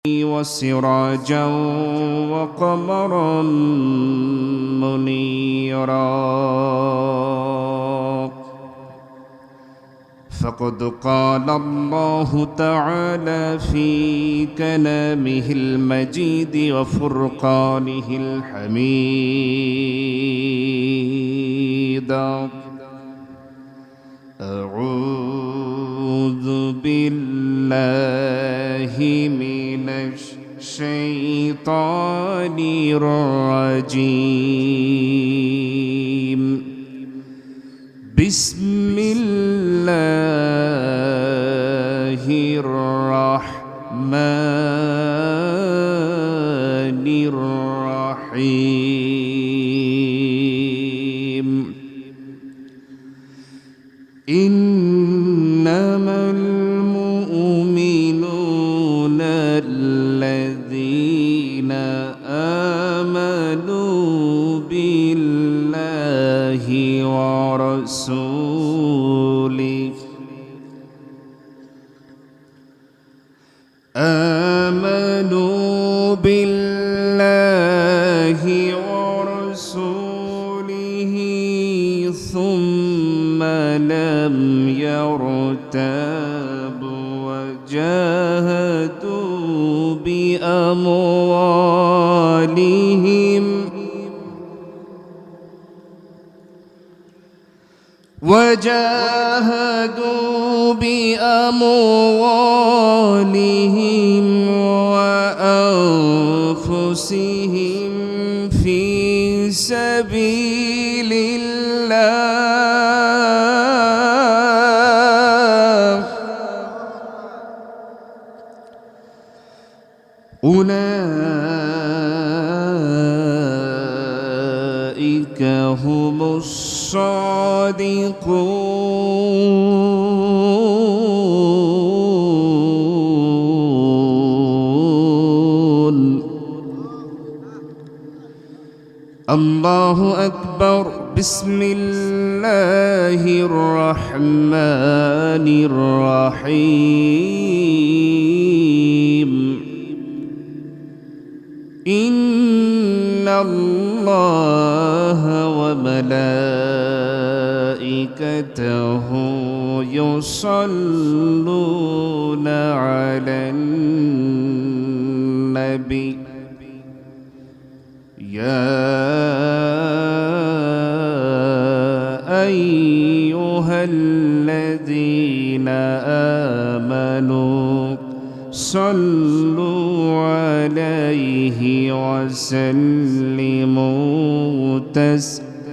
وسراجا وقمرا منيرا فقد قال الله تعالى في كلامه المجيد وفرقانه الحميد أعوذ بالله من الشيطان الرجيم بسم الله الرحمن الرحيم إنما المؤمنون الذين آمنوا بالله ورسوله ثم لم يرتابوا وجاهدوا بأموالهم وأنفسهم في سبيل الله أولئك هم الصادقون. الله أكبر. بسم الله الرحمن الرحيم. إن الله وملائكته يصلون على النبي يا أيها الذين آمنوا صلوا عليه وسلموا تسليما.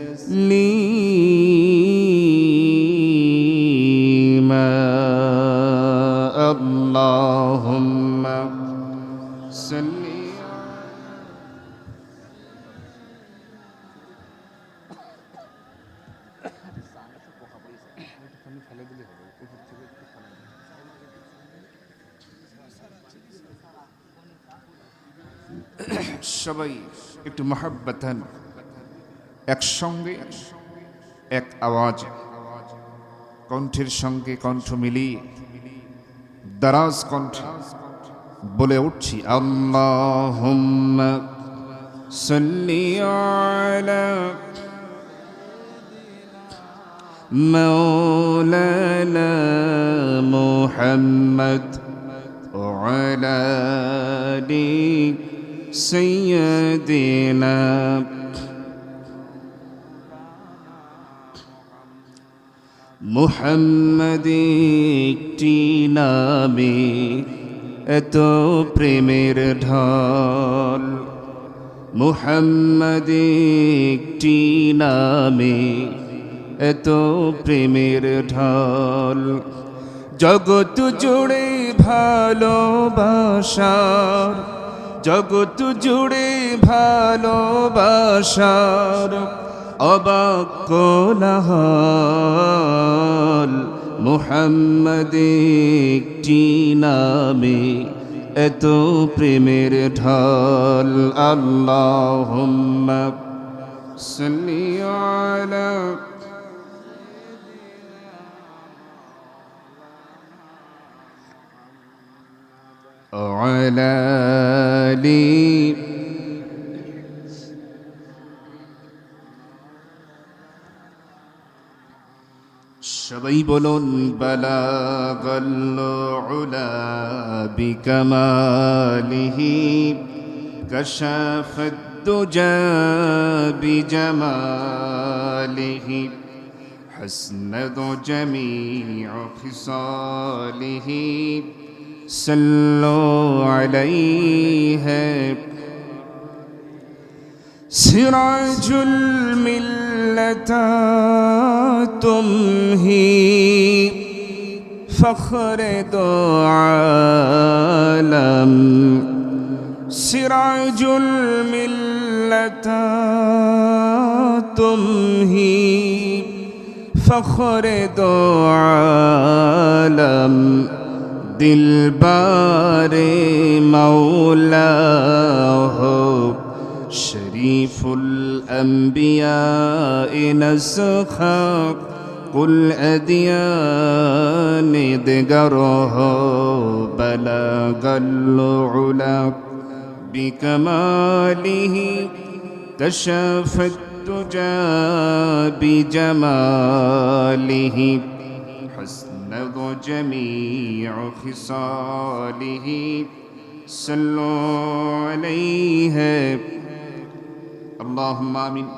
اللهم صل সবাই একটু মহব্বতান একসঙ্গে এক আওয়াজ কণ্ঠের সঙ্গে কণ্ঠ মিলিয়ে দারাজ কণ্ঠে বলে উঠছি আল্লাহুম্মা সাল্লি আলা মাওলানা মুহাম্মদ ওয়া আলা আলি سيدنا মুহাম্মদ একটি নামে এত প্রেমের ঢল, মুহাম্মদ একটি নামে এত প্রেমের ঢল, জগৎ জুড়ে ভালোবাসার, জগৎ জুড়ে ভালোবাসার অবাক কোলাহল, মুহাম্মদ একটি নামে এত প্রেমের ঢল। আল্লাহুম্মা সাল্লি আলা وعلى آله সবাই বলুন বালাগাল উলা বিকামালিহি কাশাফাদ দুজা বিজামালিহি حسنت جميع خصاله صلوا عليه سراج الملة تمهي فخر دو عالم سراج الملة تمهي فخر دو عالم دلبار مولاه شريف الأنبياء نسخا قل أديان دقره بلغ العلا بكماله كشف الدجى بجماله حسنت جميع خصاله صلوا عليه اللهم آمين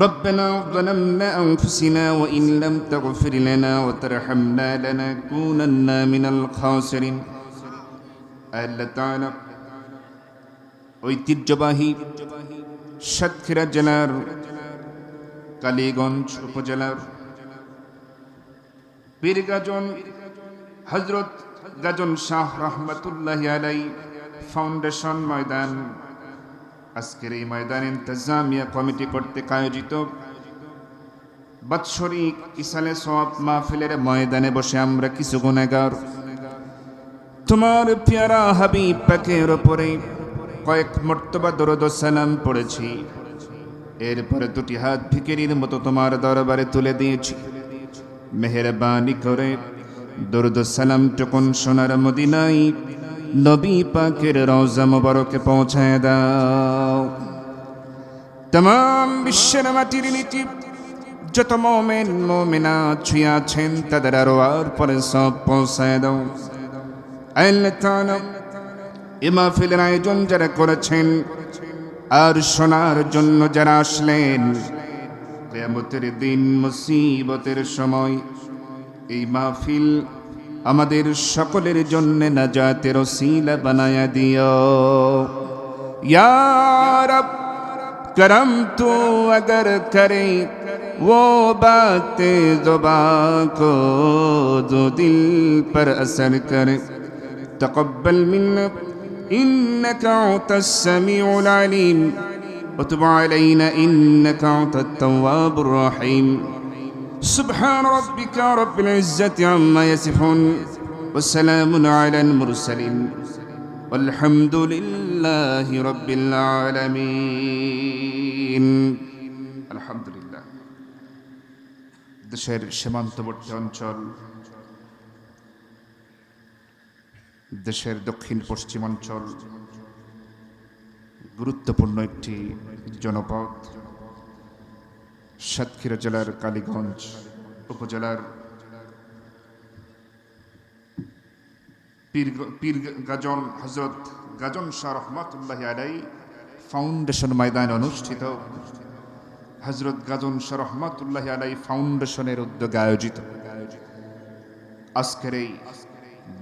ربنا ظلمنا أنفسنا وإن لم تغفر لنا وترحمنا لنكونن من الخاسرين আল্লাহ তাআলা ঐতিহ্যবাহী সাতক্ষীরা জেলার কালীগঞ্জ উপজেলার পীরগাজন হযরত গাজন শাহ রহমতুল্লাহি আলাইহি ফাউন্ডেশন ময়দান আজকের এই ময়দান ইন্তেজামিয়া কমিটি কর্তৃক আয়োজিত বাৎসরিক ইসালে সওয়াব মাহফিলের ময়দানে বসে আমরা কিছু গুনাহগার তোমার প্যারা হাবিব পাকের উপরে কয়েক মর্তবা দরুদ ও সালাম পড়েছি, এরপরে দুটি হাত ফিকিরির মতো তোমার দরবারে তুলে দিয়েছি। মেহেরবানি করে দরুদ ও সালাম টুকুন সোনার মদিনায় নবী পাকের রওজা মুবারকে পৌঁছায় দাও। तमाम বিশ্বের মাটির নিচে যত মুমিন মুমিনাত ছুঁয়ে আছেন তাদের আরওয়ার পরে সব পৌঁছায় দাও। আল্লাহ তাআলা এই মাহফিলের আয়োজন যারা করেছেন আর শোনার জন্য যারা আসলেন, কিয়ামতের দিন মুসিবতের সময় এই মাহফিল আমাদের সকলের জন্য নাজাতের ওসিলা বানায়া দিও। ইয়া রব करम तू अगर करे वो बातें ज़ुबान को जो दिल पर असर करे, तक़ब्बल मिन्ना इन्नका अंतस समीउल अलीम व तुब अलैना इन्नका अंतत तव्वाबुर रहीम। सुब्हान रब्बिका रब्बिल इज़्ज़ति अम्मा यसिफून व सलामुन अलल मुरसलीन আলহামদুলিল্লাহি রাব্বিল আলামিন। আলহামদুলিল্লাহ। দেশের সীমান্তবর্তী অঞ্চল, দেশের দক্ষিণ পশ্চিমাঞ্চল গুরুত্বপূর্ণ একটি জনপদ সাতক্ষীরা জেলার কালীগঞ্জ উপজেলার পীরগাজন হযরত গাজন শাহ রহমাতুল্লাহি আলাইহি ফাউন্ডেশন ময়দানে অনুষ্ঠিত হযরত গাজন শাহ রহমাতুল্লাহি আলাইহি ফাউন্ডেশনের উদ্যোগে আয়োজিত আজকের এই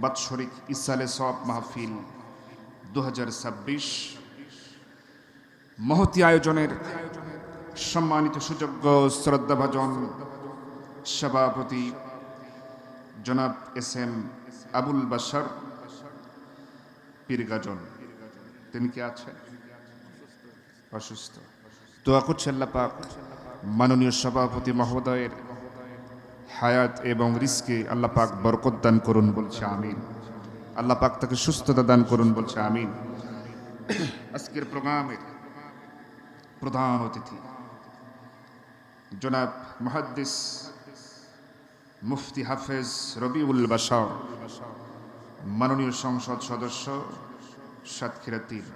বাৎসরিক ইসালে সওয়াব মাহফিল 2026 মহতি আয়োজনের সম্মানিত সুযোগ্য শ্রদ্ধাভাজন সভাপতি জনাব এস.এম. আবুল বাশার পীরগাজন, তিনি কি আছেন? অসুস্থ। দোয়া করছি আল্লাহ পাক মাননীয় সভাপতি মহোদয়ের হায়াত এবং রিজকে আল্লাহ পাক বরকত দান করুন বলছে আমিন। আল্লাহ পাক তাকে সুস্থতা দান করুন বলছে আমিন। আজকের প্রোগ্রামের প্রধান অতিথি জনাব মুহাদ্দিস মুফতি হাফেজ রবিউল বাশার মাননীয় সংসদ সদস্য সাতক্ষীরা ৩,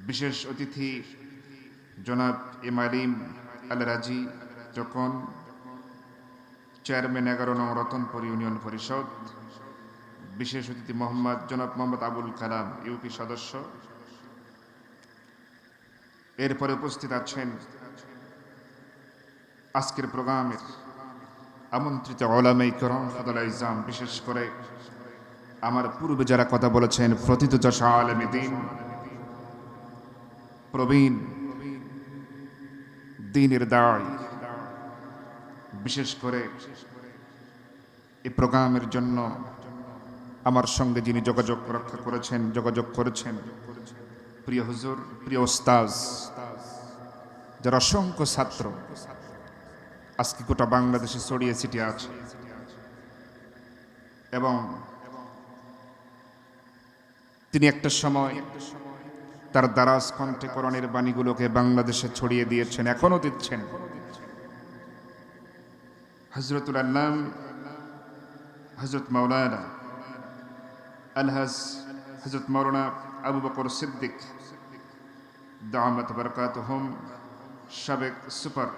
বিশেষ অতিথি জনাব এম আলিম আল রাজি যখন, চেয়ারম্যান 11 নং রতনপুর ইউনিয়ন পরিষদ, বিশেষ অতিথি জনাব মোহাম্মদ আবুল কালাম ইউপি সদস্য। এরপরে উপস্থিত আছেন আজকের প্রোগ্রামের আমন্ত্রিত উলামায়ে কেরাম ফাদালে ইসলাম, বিশেষ করে আমার পূর্বে যারা কথা বলেছেন প্রথিতযশা আলেমে দ্বীন, প্রবীণ দ্বীনের দায়ী, বিশেষ করে এই প্রোগ্রামের জন্য আমার সঙ্গে যিনি যোগাযোগ করেছেন প্রিয় হুজুর, প্রিয় ওস্তাজ, যারা অসংখ্য ছাত্র আজকে গোটা বাংলাদেশে ছড়িয়ে ছিটিয়ে আছে, এবং তিনি একটা সময় তার দারাজ কণ্ঠে কোরআনের বাণীগুলোকে বাংলাদেশে ছড়িয়ে দিয়েছেন, এখনো দিচ্ছেন। হযরতুল আল্লাম হযরত মাওলানা আলহাজ হযরত মাওলানা আবু বকর সিদ্দিক দামাত বারাকাতুহুম, সাবেক সুপার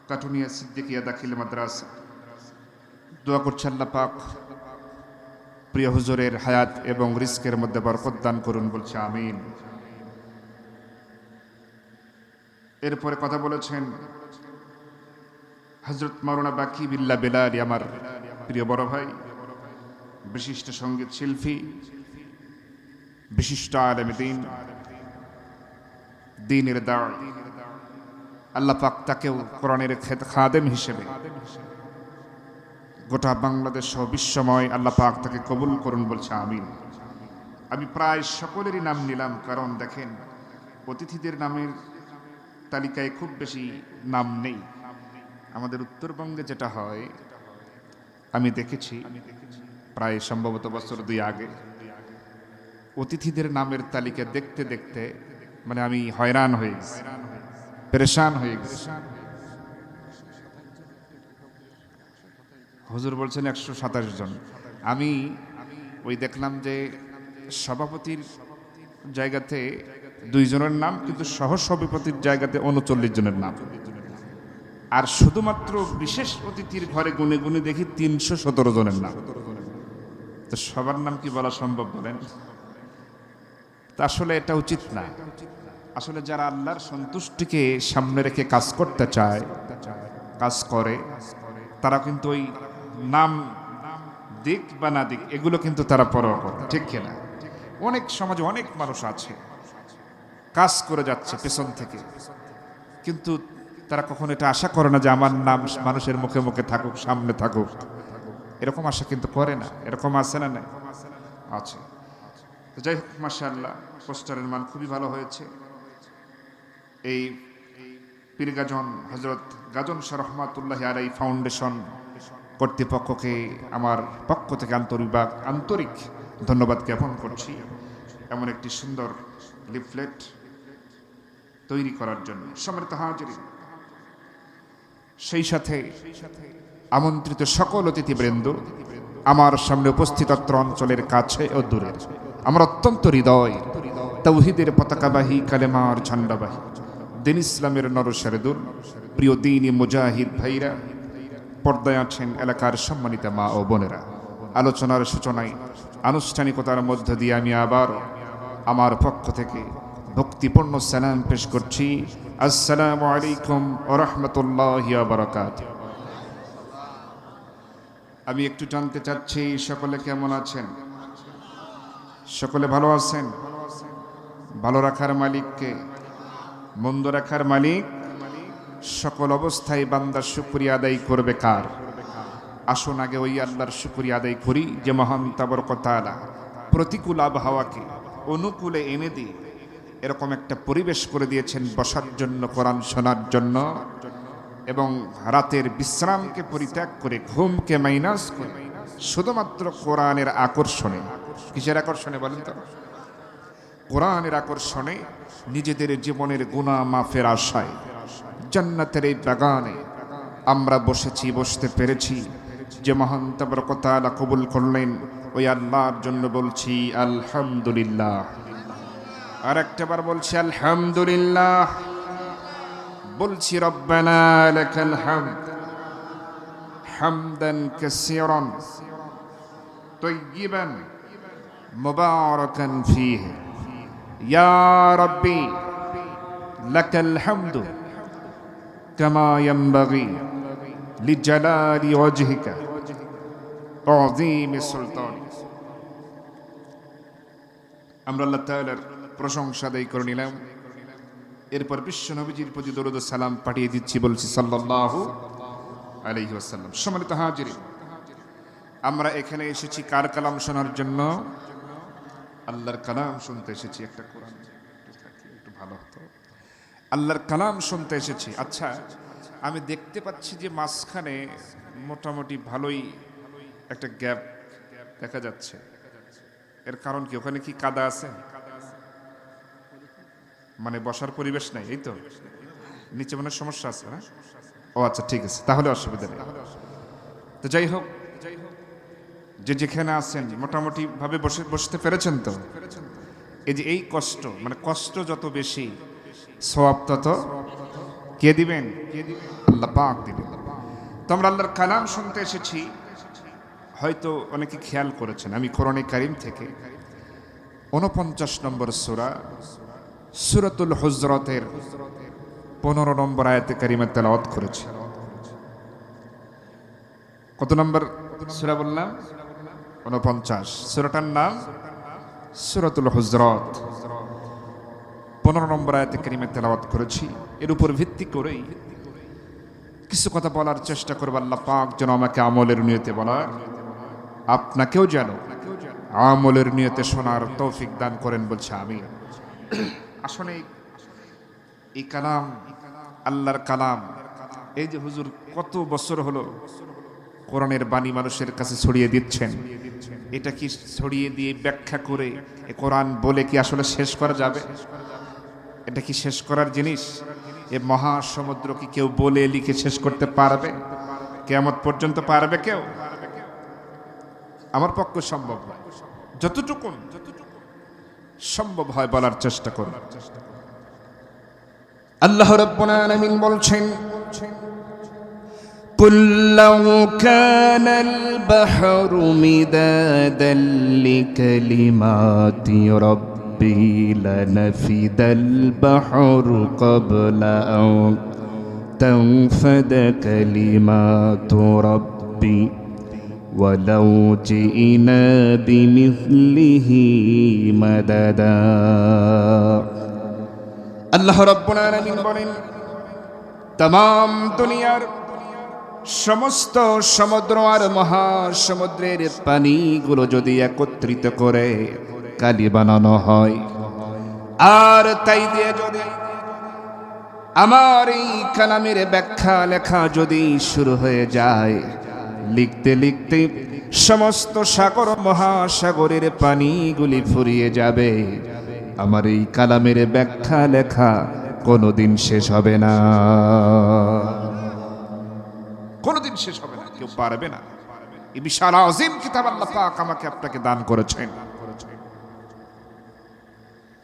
কাটুনিয়া সিদ্দিকিয়া দাখিল মাদ্রাসা, দোয়া করছি আল্লাহ পাক প্রিয় হুজুরের হায়াত এবং রিজকের মধ্যে বরকত দান করুন, বলছে আমিন। এরপরে কথা বলেছেন হযরত মাওলানা বাকি বিল্লাহ বেলালি, আমার প্রিয় বড় ভাই, বিশিষ্ট সঙ্গীত শিল্পী, বিশিষ্ট আলেমে দ্বীন, দ্বীনের দায়ী। আল্লাহ পাক তাকেও কোরআনের খাদেম হিসেবে গোটা বাংলাদেশ সহ বিশ্বময় আল্লাহ পাক তাকে কবুল করুন, বলছে আমিন। আমি প্রায় সকলেরই নাম নিলাম, কারণ দেখেন অতিথিদের নামের তালিকায় খুব বেশি নাম নেই। আমাদের উত্তরবঙ্গে যেটা হয়, আমি দেখেছি প্রায় সম্ভবত বছর 2 আগে, অতিথিদের নামের তালিকা দেখতে দেখতে মানে আমি হয়রান হয়ে গেছি, পেরেশান হয়ে গেছি। হুজুর বলছেন 127 জন। আমি ওই দেখলাম যে সভাপতির জায়গাতে 2 জনের নাম, কিন্তু সহসভাপতির জায়গাতে 39 জনের নাম, আর শুধুমাত্র বিশেষ অতিথির ঘরে গুনে গুনে দেখি 317 জনের নাম। তো সবার নাম কি বলা সম্ভব বলেন? তা আসলে এটা উচিত না। আসলে যারা আল্লাহর সন্তুষ্টিকে সামনে রেখে কাজ করতে চায়, কাজ করে, তারা কিন্তু ওই নাম দিক বা না দিক এগুলো কিন্তু তারা পরোয়া করে, ঠিক কিনা? অনেক সমাজে অনেক মানুষ আছে কাজ করে যাচ্ছে পেছন থেকে, কিন্তু তারা কখনো এটা আশা করে না যে আমার নাম মানুষের মুখে মুখে থাকুক, সামনে থাকুক, এরকম আশা কিন্তু করে না। এরকম আছে না? নাই আছে। তো যাই হোক, মাশাআল্লাহ, পোস্টারের মান খুবই ভালো হয়েছে। এই পীরগাজন হযরত গাজন শাহ রহমাতুল্লাহি আলাইহি ফাউন্ডেশন কর্তৃপক্ষকে আমার পক্ষ থেকে আন্তরিক ধন্যবাদ জ্ঞাপন করছি, এমন একটি সুন্দর লিফলেট তৈরি করার জন্য। সম্মানিত হাজিরিন, সেই সাথে আমন্ত্রিত সকল অতিথিবৃন্দ, আমার সামনে উপস্থিত অত্র অঞ্চলের কাছে ও দূরের, আমার অত্যন্ত হৃদয় তাওহীদের পতাকাবাহী, কালেমার ঝান্ডাবাহী, দিন ইসলামের নরসারেদুল প্রিয় দ্বীনি মুজাহিদ ভাইরা, পর্দায় আছেন এলাকার সম্মানিত মা ও বোনেরা, আলোচনার সূচনায় আনুষ্ঠানিকতার মধ্য দিয়ে আমি আবার আমার পক্ষ থেকে ভক্তিপূর্ণ সালাম পেশ করছি। আসসালামু আলাইকুম ওয়া রাহমাতুল্লাহি ওয়া বারাকাতুহু। আমি একটু জানতে চাচ্ছি সকলে কেমন আছেন? সকলে ভালো আছেন? ভালো রাখার মালিককে, মন্দ রাখার মালিক। সকল অবস্থায় বান্দার শুকরিয়া আদায় করবে কার? আসুন আগে ওই আল্লাহর শুকরিয়া আদায় করি যে মহান তাবারক ওয়া তাআলা প্রতিকূল আবহাওয়াকে অনুকূলে এনে দিয়ে এরকম একটা পরিবেশ করে দিয়েছেন বসার জন্য, কোরআন শোনার জন্য, এবং রাতের বিশ্রামকে পরিত্যাগ করে, ঘুমকে মাইনাস করে শুধুমাত্র কোরআনের আকর্ষণে। কিসের আকর্ষণে বলেন তো? কোরআনের আকর্ষণে নিজেদের জীবনের গুনাহ মাফের আশায় জান্নাতের এই বাগানে আমরা বসতে পেরেছি। যে মহান তাবারক ওয়া তাআলা কবুল করলেন, ওই আল্লাহর জন্য বলছি আলহামদুলিল্লাহ। আর একটাবার বলছি আলহামদুলিল্লাহ। বলছি রব্বানা লাকাল হামদ হামদান কাসীরান তাইয়িবান মুবারাকান ফীহি ইয়া রাব্বি লাকাল হামদু কামা ইয়ানবাগি লিজালালি ওয়াজহিকা ওয়া আযীমি সুলতানিক। আমরা আল্লাহ তাআলার প্রশংসা আদায় করে নিলাম। এরপর বিশ্ব নবীজির প্রতি দরুদ ও সালাম পাঠিয়ে দিচ্ছি, বলছি সাল্লাল্লাহু আলাইহি ওয়াসাল্লাম। সম্মানিত হাজিরিন, আমরা এখানে এসেছি কার কালাম শোনার জন্য? আল্লাহর কালাম শুনতে এসেছি। একটা কোরআন একটু ভালো হতো। আল্লাহর কালাম শুনতে এসেছি। আচ্ছা, আমি দেখতে পাচ্ছি যে মাঝখানে মোটামুটি ভালোই একটা গ্যাপ দেখা যাচ্ছে। এর কারণ কি? ওখানে কি কাদা আছে? মানে বসার পরিবেশ নাই, এই তো? নিচে মনে সমস্যা আছে না? ও আচ্ছা, ঠিক আছে, তাহলে অসুবিধা নেই। তো যাই হোক, যে যেখানে আছেন মোটামুটি ভাবে বসতে পেরেছেন তো? এই যে এই কষ্ট, মানে কষ্ট যত বেশি সওয়াব তত কে দিবেন? আল্লাহ পাক দিবেন। তো আমরা আল্লাহর কালাম শুনতে এসেছি। হয়তো অনেকে খেয়াল করেছেন, আমি কোরআনে কারীম থেকে 49 নম্বর সূরা সূরাতুল হুজরাতের 15 নম্বর আয়াতে কারিমা তেলাওয়াত করেছি। কত নম্বর সূরা বললাম? 49। সূরাটার নাম সূরাতুল হুজরাত। 15 নম্বর আয়াতে কারিমা তেলাওয়াত করেছি। এর উপর ভিত্তি করেই কিছু কথা বলার চেষ্টা করব। আল্লাহ পাক যেন আমাকে আমলের নিয়তে বলার, আপনাকেও যেন আমলের নিয়তে শোনার তৌফিক দান করেন, বলছে আমিন। আসলে এই কালাম, আল্লাহর কালাম, এই যে হুজুর কত বছর হলো কোরআনের বাণী মানুষের কাছে ছড়িয়ে দিচ্ছেন, এটা কি ছড়িয়ে দিয়ে ব্যাখ্যা করে এ কোরআন বলে কি আসলে শেষ করা যাবে? এটা কি শেষ করার জিনিস? এ মহাসমুদ্র কি কেউ বলে লিখে শেষ করতে পারবে? কিয়ামত পর্যন্ত পারবে কেউ? আমার পক্ষে সম্ভব নয়। যতটুকু সম্ভব হয় বলার চেষ্টা করুন। আল্লাহ রাব্বুল আলামিন বলছেন, قُل لَّوْ كَانَ الْبَحْرُ مِدَادًا لِّكَلِمَاتِ رَبِّي لَنَفِدَ الْبَحْرُ قَبْلَ أَن تَنفَدَ كَلِمَاتُ رَبِّي وَلَوْ جِئْنَا بِمِثْلِهِ مَدَدًا। আল্লাহ রাব্বুল আলামিন বলেন, तमाम দুনিয়ার সমস্ত সমুদ্র আর মহাসমুদ্রের পানিগুলো যদি একত্রিত করে কালি বানানো হয়, আর তাই দিয়ে যদি আমার এই কালামের ব্যাখ্যা লেখা যদি শুরু হয়ে যায়, লিখতে লিখতে সমস্ত সাগর মহাসাগরের পানিগুলি ফুরিয়ে যাবে, আমার এই কালামের ব্যাখ্যা লেখা কোনোদিন শেষ হবে না, কোনোদিন শেষ হবে না, কেউ পারবে না। এই বিশাল আযীম কিতাব আল্লাহ পাক আমাকে আপনাকে দান করেছেন।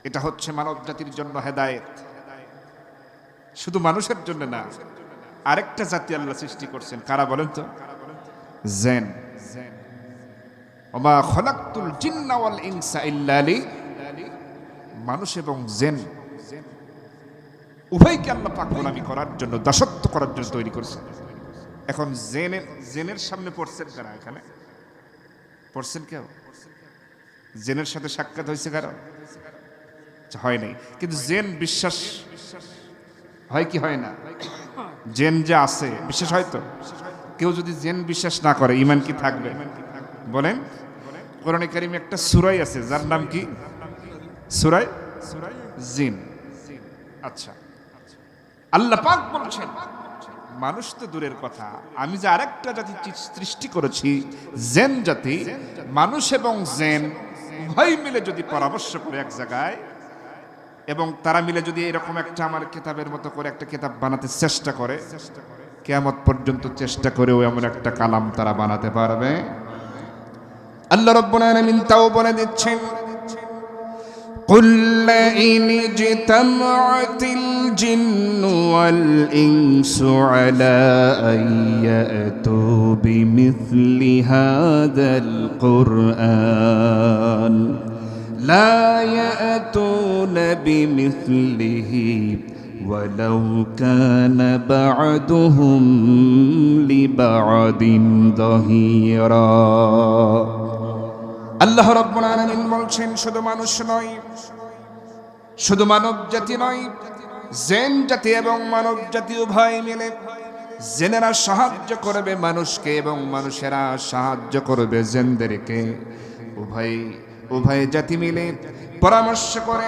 এটা হচ্ছে মানব জাতির জন্য হেদায়েত, শুধু মানুষের জন্য না। আরেকটা জাতি আল্লাহ সৃষ্টি করছেন, কারা বলেন তো? জিন। ওমা খলাকতুল জিন্না ওয়াল ইনসা ইল্লা মানুষ এবং জিন উভয়কে আল্লাহ পাক গোলামি করার জন্য, দাসত্ব করার জন্য তৈরি করেছেন। এখন জেনের সামনে পড়ছেন কারা? এখানে পড়ছেন কেউ? জেনের সাথে সাক্ষাৎ হয়েছে কারো? হয় নাই। কিন্তু জেন বিশ্বাস হয় কি হয় না? জেন যে আছে বিশ্বাস হয় তো? কেউ যদি জেন বিশ্বাস না করে ঈমান কি থাকবে? বলেন। কোরআনে কারিমে একটা সূরাই আছে যার নাম কি? সূরা জিন। আচ্ছা, আল্লাহ পাক বলছেন মানুষ তো দূরের কথা, আমি যে আরেকটা জাতি সৃষ্টি করেছি জেন জাতি, মানুষ এবং জেন উভয় মিলে যদি পরামর্শ করে এক জায়গায়, এবং তারা মিলে যদি এরকম একটা আমার কিতাবের মতো করে একটা কিতাব বানাতে চেষ্টা করে, কিয়ামত পর্যন্ত চেষ্টা করেও এমন একটা কালাম তারা বানাতে পারবে? আল্লাহ রাব্বুল আলামিন তাও বলে দিচ্ছেন, قل إن اجتمعت الجن والإنس على أن يأتوا بمثل هذا القرآن لا يأتون بمثله ولو كان بعضهم لبعض ظهيرا। আল্লাহ রাব্বুল আলামিন বলছেন, শুধু মানুষ নয়, শুধু মানব জাতি নয়, জিন জাতি এবং মানব জাতি উভয় মিলে, জিনেরা সাহায্য করবে মানুষকে এবং মানুষেরা সাহায্য করবে জিনদেরকে। উভয় জাতি মিলে পরামর্শ করে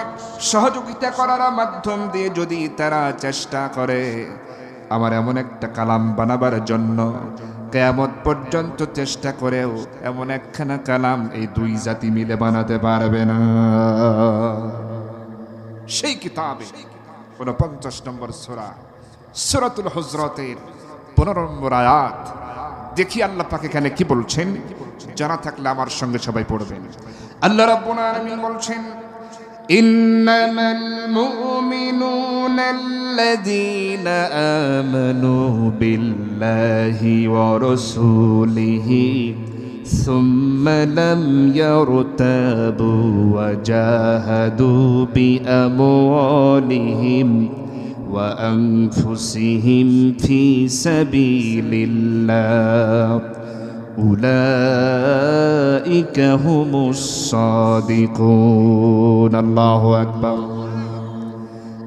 সহযোগিতা করার মাধ্যম দিয়ে যদি তারা চেষ্টা করে আমার এমন একটা কালাম বানাবার জন্য, কিয়ামত পর্যন্ত চেষ্টা করেও এমন একখানা কালাম এই দুই জাতি মিলে বানাতে পারবে না। সেই কিতাবে 49 নম্বর সূরা সূরাতুল হুজরাতের 15 নম্বর আয়াত দেখি আল্লাহ পাক এখানে কি বলছেন, জানা থাকলে আমার সঙ্গে সবাই পড়বেন। আল্লাহ রাব্বুল আলামিন বলছেন, ইন্নামাল মুমিনুনা আল্লাযীনা আমানু বিল্লাহি ওয়া রাসূলিহি সুম্মা লাম ইয়ারতাবু ওয়া জাহাদু বিআমওয়ালিহিম ওয়া আনফুসিহিম ফি সাবিলিল্লাহ উলাইকা হুমুস সাদিকুন। আল্লাহু আকবার।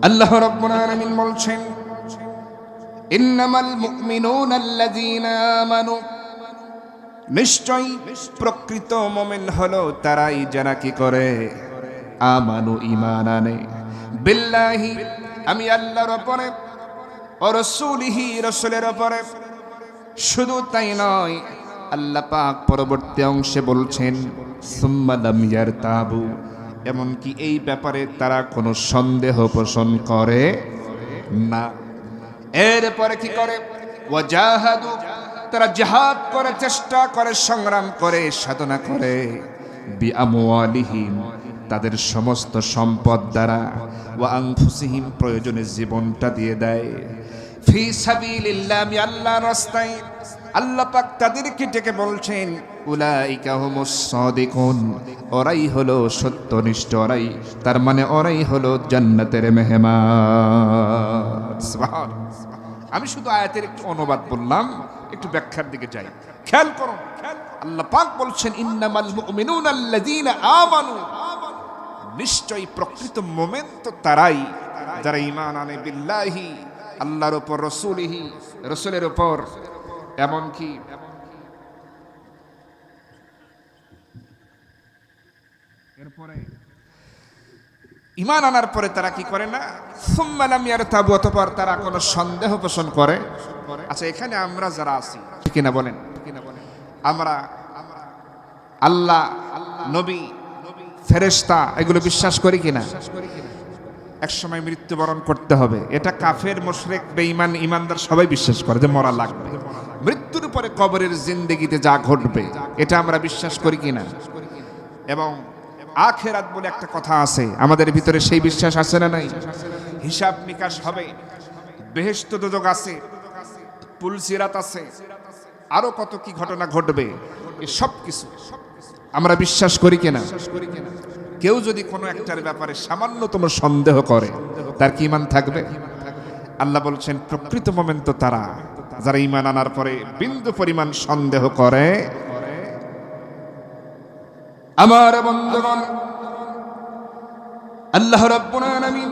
আল্লাহ রাব্বুল আলামিন বলছেন, ইন্নামাল মুমিনুনা আল্লাযীনা আমানু, নিশ্চয় প্রকৃত মুমিন হলো তারাই যারা কি করে, আমানু ঈমান আনে, বিল্লাহি আমি আল্লাহর উপরে, ও রাসূলিহি রাসূলের উপরে। শুধু তাই নয়, আল্লাহ পাক পরবর্তী অংশে বলছেন, সুম্মা লাম ইয়ারতাবু, এমনকি এই ব্যাপারে তারা কোনো সন্দেহ পোষণ করে না। এরপরে কি করে, ওয়াজাহাদু, তারা জিহাদ করে, চেষ্টা করে, সংগ্রাম করে, সাধনা করে, বিআমওয়ালিহিম, তাদের সমস্ত সম্পদ দ্বারা, ওয়া আনফুসিহিম, প্রয়োজনে জীবনটা দিয়ে দেয়, ফি সাবিলিল্লাহ, আমি আল্লাহর রাস্তায়। আল্লাহ পাক তাদেরকে ডেকে বলছেন, উলাইকা হুমুস সাদিকুন, ওরাই হলো সত্যনিষ্ঠ, ওরাই, তার মানে ওরাই হলো জান্নাতের মেহমান। সুবহানাল্লাহ। আমি শুধু আয়াতের একটু অনুবাদ বললাম, একটু ব্যাখ্যার দিকে যাই, খেয়াল করুন। আল্লাহ পাক বলছেন, ইন্নামাল মুমিনুনা আল্লাযীনা আমানু, নিশ্চয়ই প্রকৃত মুমিন তো তারাই যারা ঈমান আনে, বিল্লাহি, আল্লাহর উপর, রাসূলিহি, রাসূলের উপর, এমনকি এরপরে ঈমান আনার পরে তারা কি করে না, সুম্মা লাম ইয়ারতাবু, অতঃপর তারা কোনো সন্দেহ পোষণ করে। আচ্ছা, এখানে আমরা যারা আছি, ঠিক না বলেন, আমরা আল্লাহ, নবী, ফেরেশতা এগুলো বিশ্বাস করি কিনা? একসময় মৃত্যুবরণ করতে হবে, এটা কাফের, মুশরিক, বেঈমান, ঈমানদার সবাই বিশ্বাস করে যে মরা লাগবে। মৃত্যুর পরে কবরের জিন্দেগিতে যা ঘটবে এটা আমরা বিশ্বাস করি কিনা? এবং আখিরাত বলে একটা কথা আছে আমাদের ভিতরে, সেই বিশ্বাস আছে না নাই? হিসাব নিকাশ হবে, বেহেশত দোজখ আছে, পুলসিরাত আছে, আরো কত কি ঘটনা ঘটবে, এই সব কিছু আমরা বিশ্বাস করি কিনা? কেউ যদি কোনো একটার ব্যাপারে সামান্যতম সন্দেহ করে, তার কি ঈমান থাকবে? আল্লাহ বলছেন, প্রকৃত মুমিন তো তারা যারা ঈমান আনার পরে বিন্দু পরিমাণ সন্দেহ করে। আমার বন্ধুগণ, আল্লাহ রাব্বুল আলামিন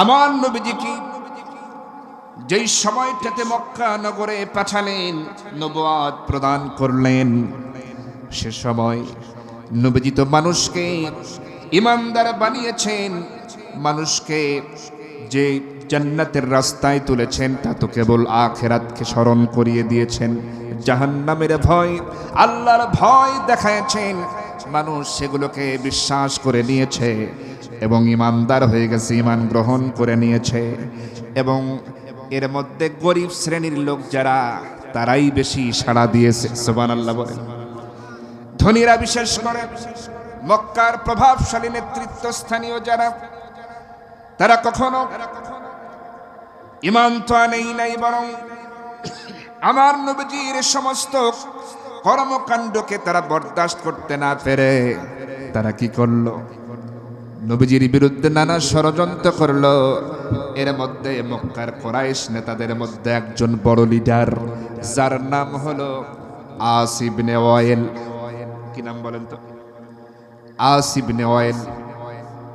আমার নবীজিকে যেই সময়টাতে মক্কা নগরে পাঠালেন, নবুয়ত প্রদান করলেন, সে সময় নবীজি তো মানুষকে ঈমানদার বানিয়েছেন, মানুষকে যে জান্নাতের রাস্তায় তুলেছেন তা তো কেবল আখিরাতকে স্মরণ করিয়ে দিয়েছেন। জাহান্নামের ভয়, আল্লাহর ভয় দেখাচ্ছেন, মানুষ সেগুলোকে বিশ্বাস করে নিয়েছে এবং ঈমানদার হয়ে গেছে, ঈমান গ্রহণ করে নিয়েছে। এবং এর মধ্যে গরিব শ্রেণীর লোক যারা, তারাই বেশি সাড়া দিয়েছে। সুবহানাল্লাহ বলেন। ধনীরা বিশেষ করে মক্কার প্রভাবশালী নেতৃত্বস্থানীয় যারা, তারা কখনো ঈমান তো আনেই নাই, বরং আমার নবীজির সমস্ত কর্মকাণ্ডকে তারা বরদাস্ত করতে না পেরে তারা কি করলো? নবীজির বিরুদ্ধে নানা ষড়যন্ত্র করলো। এর মধ্যে মক্কার কুরাইশ নেতাদের মধ্যে একজন বড় লিডার, যার নাম হলো আস ইবনে ওয়াইল। কি নাম বলেন তো? আস ইবনে ওয়াইল।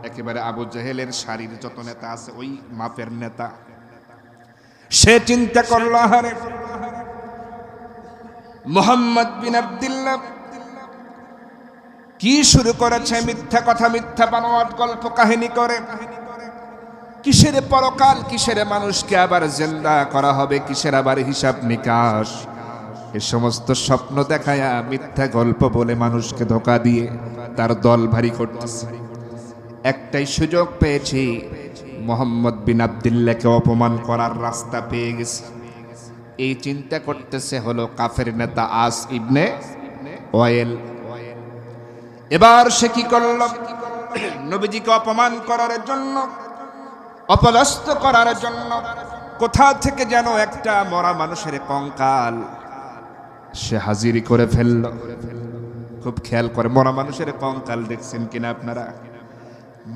একেবারে আবু জেহেলের সারির যত নেতা আছে ওই মাপের নেতা। সে চিন্তা করলো, আরে মুহাম্মদ বিন আব্দুল্লাহ কি শুরু করেছে? মিথ্যা কথা, মিথ্যা বানোয়াট গল্প কাহিনী করে। কিসের পরকাল, কিসের মানুষকে আবার জিন্দা করা হবে, কিসের আবার হিসাব নিকাশ, এ সমস্ত স্বপ্ন দেখায়া মিথ্যা গল্প বলে মানুষকে ধোঁকা দিয়ে তার দল ভারী করতেছে। একটাই সুযোগ পেয়েছি, মুহাম্মদ বিন আব্দুল্লাহকে অপমান করার রাস্তা পেয়ে গেছে। এই চিন্তা করতেছে হলো কাফের নেতা আস ইবনে ওয়াইল। এবার সে কি করল? নবীজিকে অপমান করার জন্য, অপদস্থ করার জন্য কোথা থেকে যেন একটা মরা মানুষের কঙ্কাল সে হাজিরি করে ফেলল। খুব খেয়াল করে, মরা মানুষের কঙ্কাল দেখছেন কিনা আপনারা?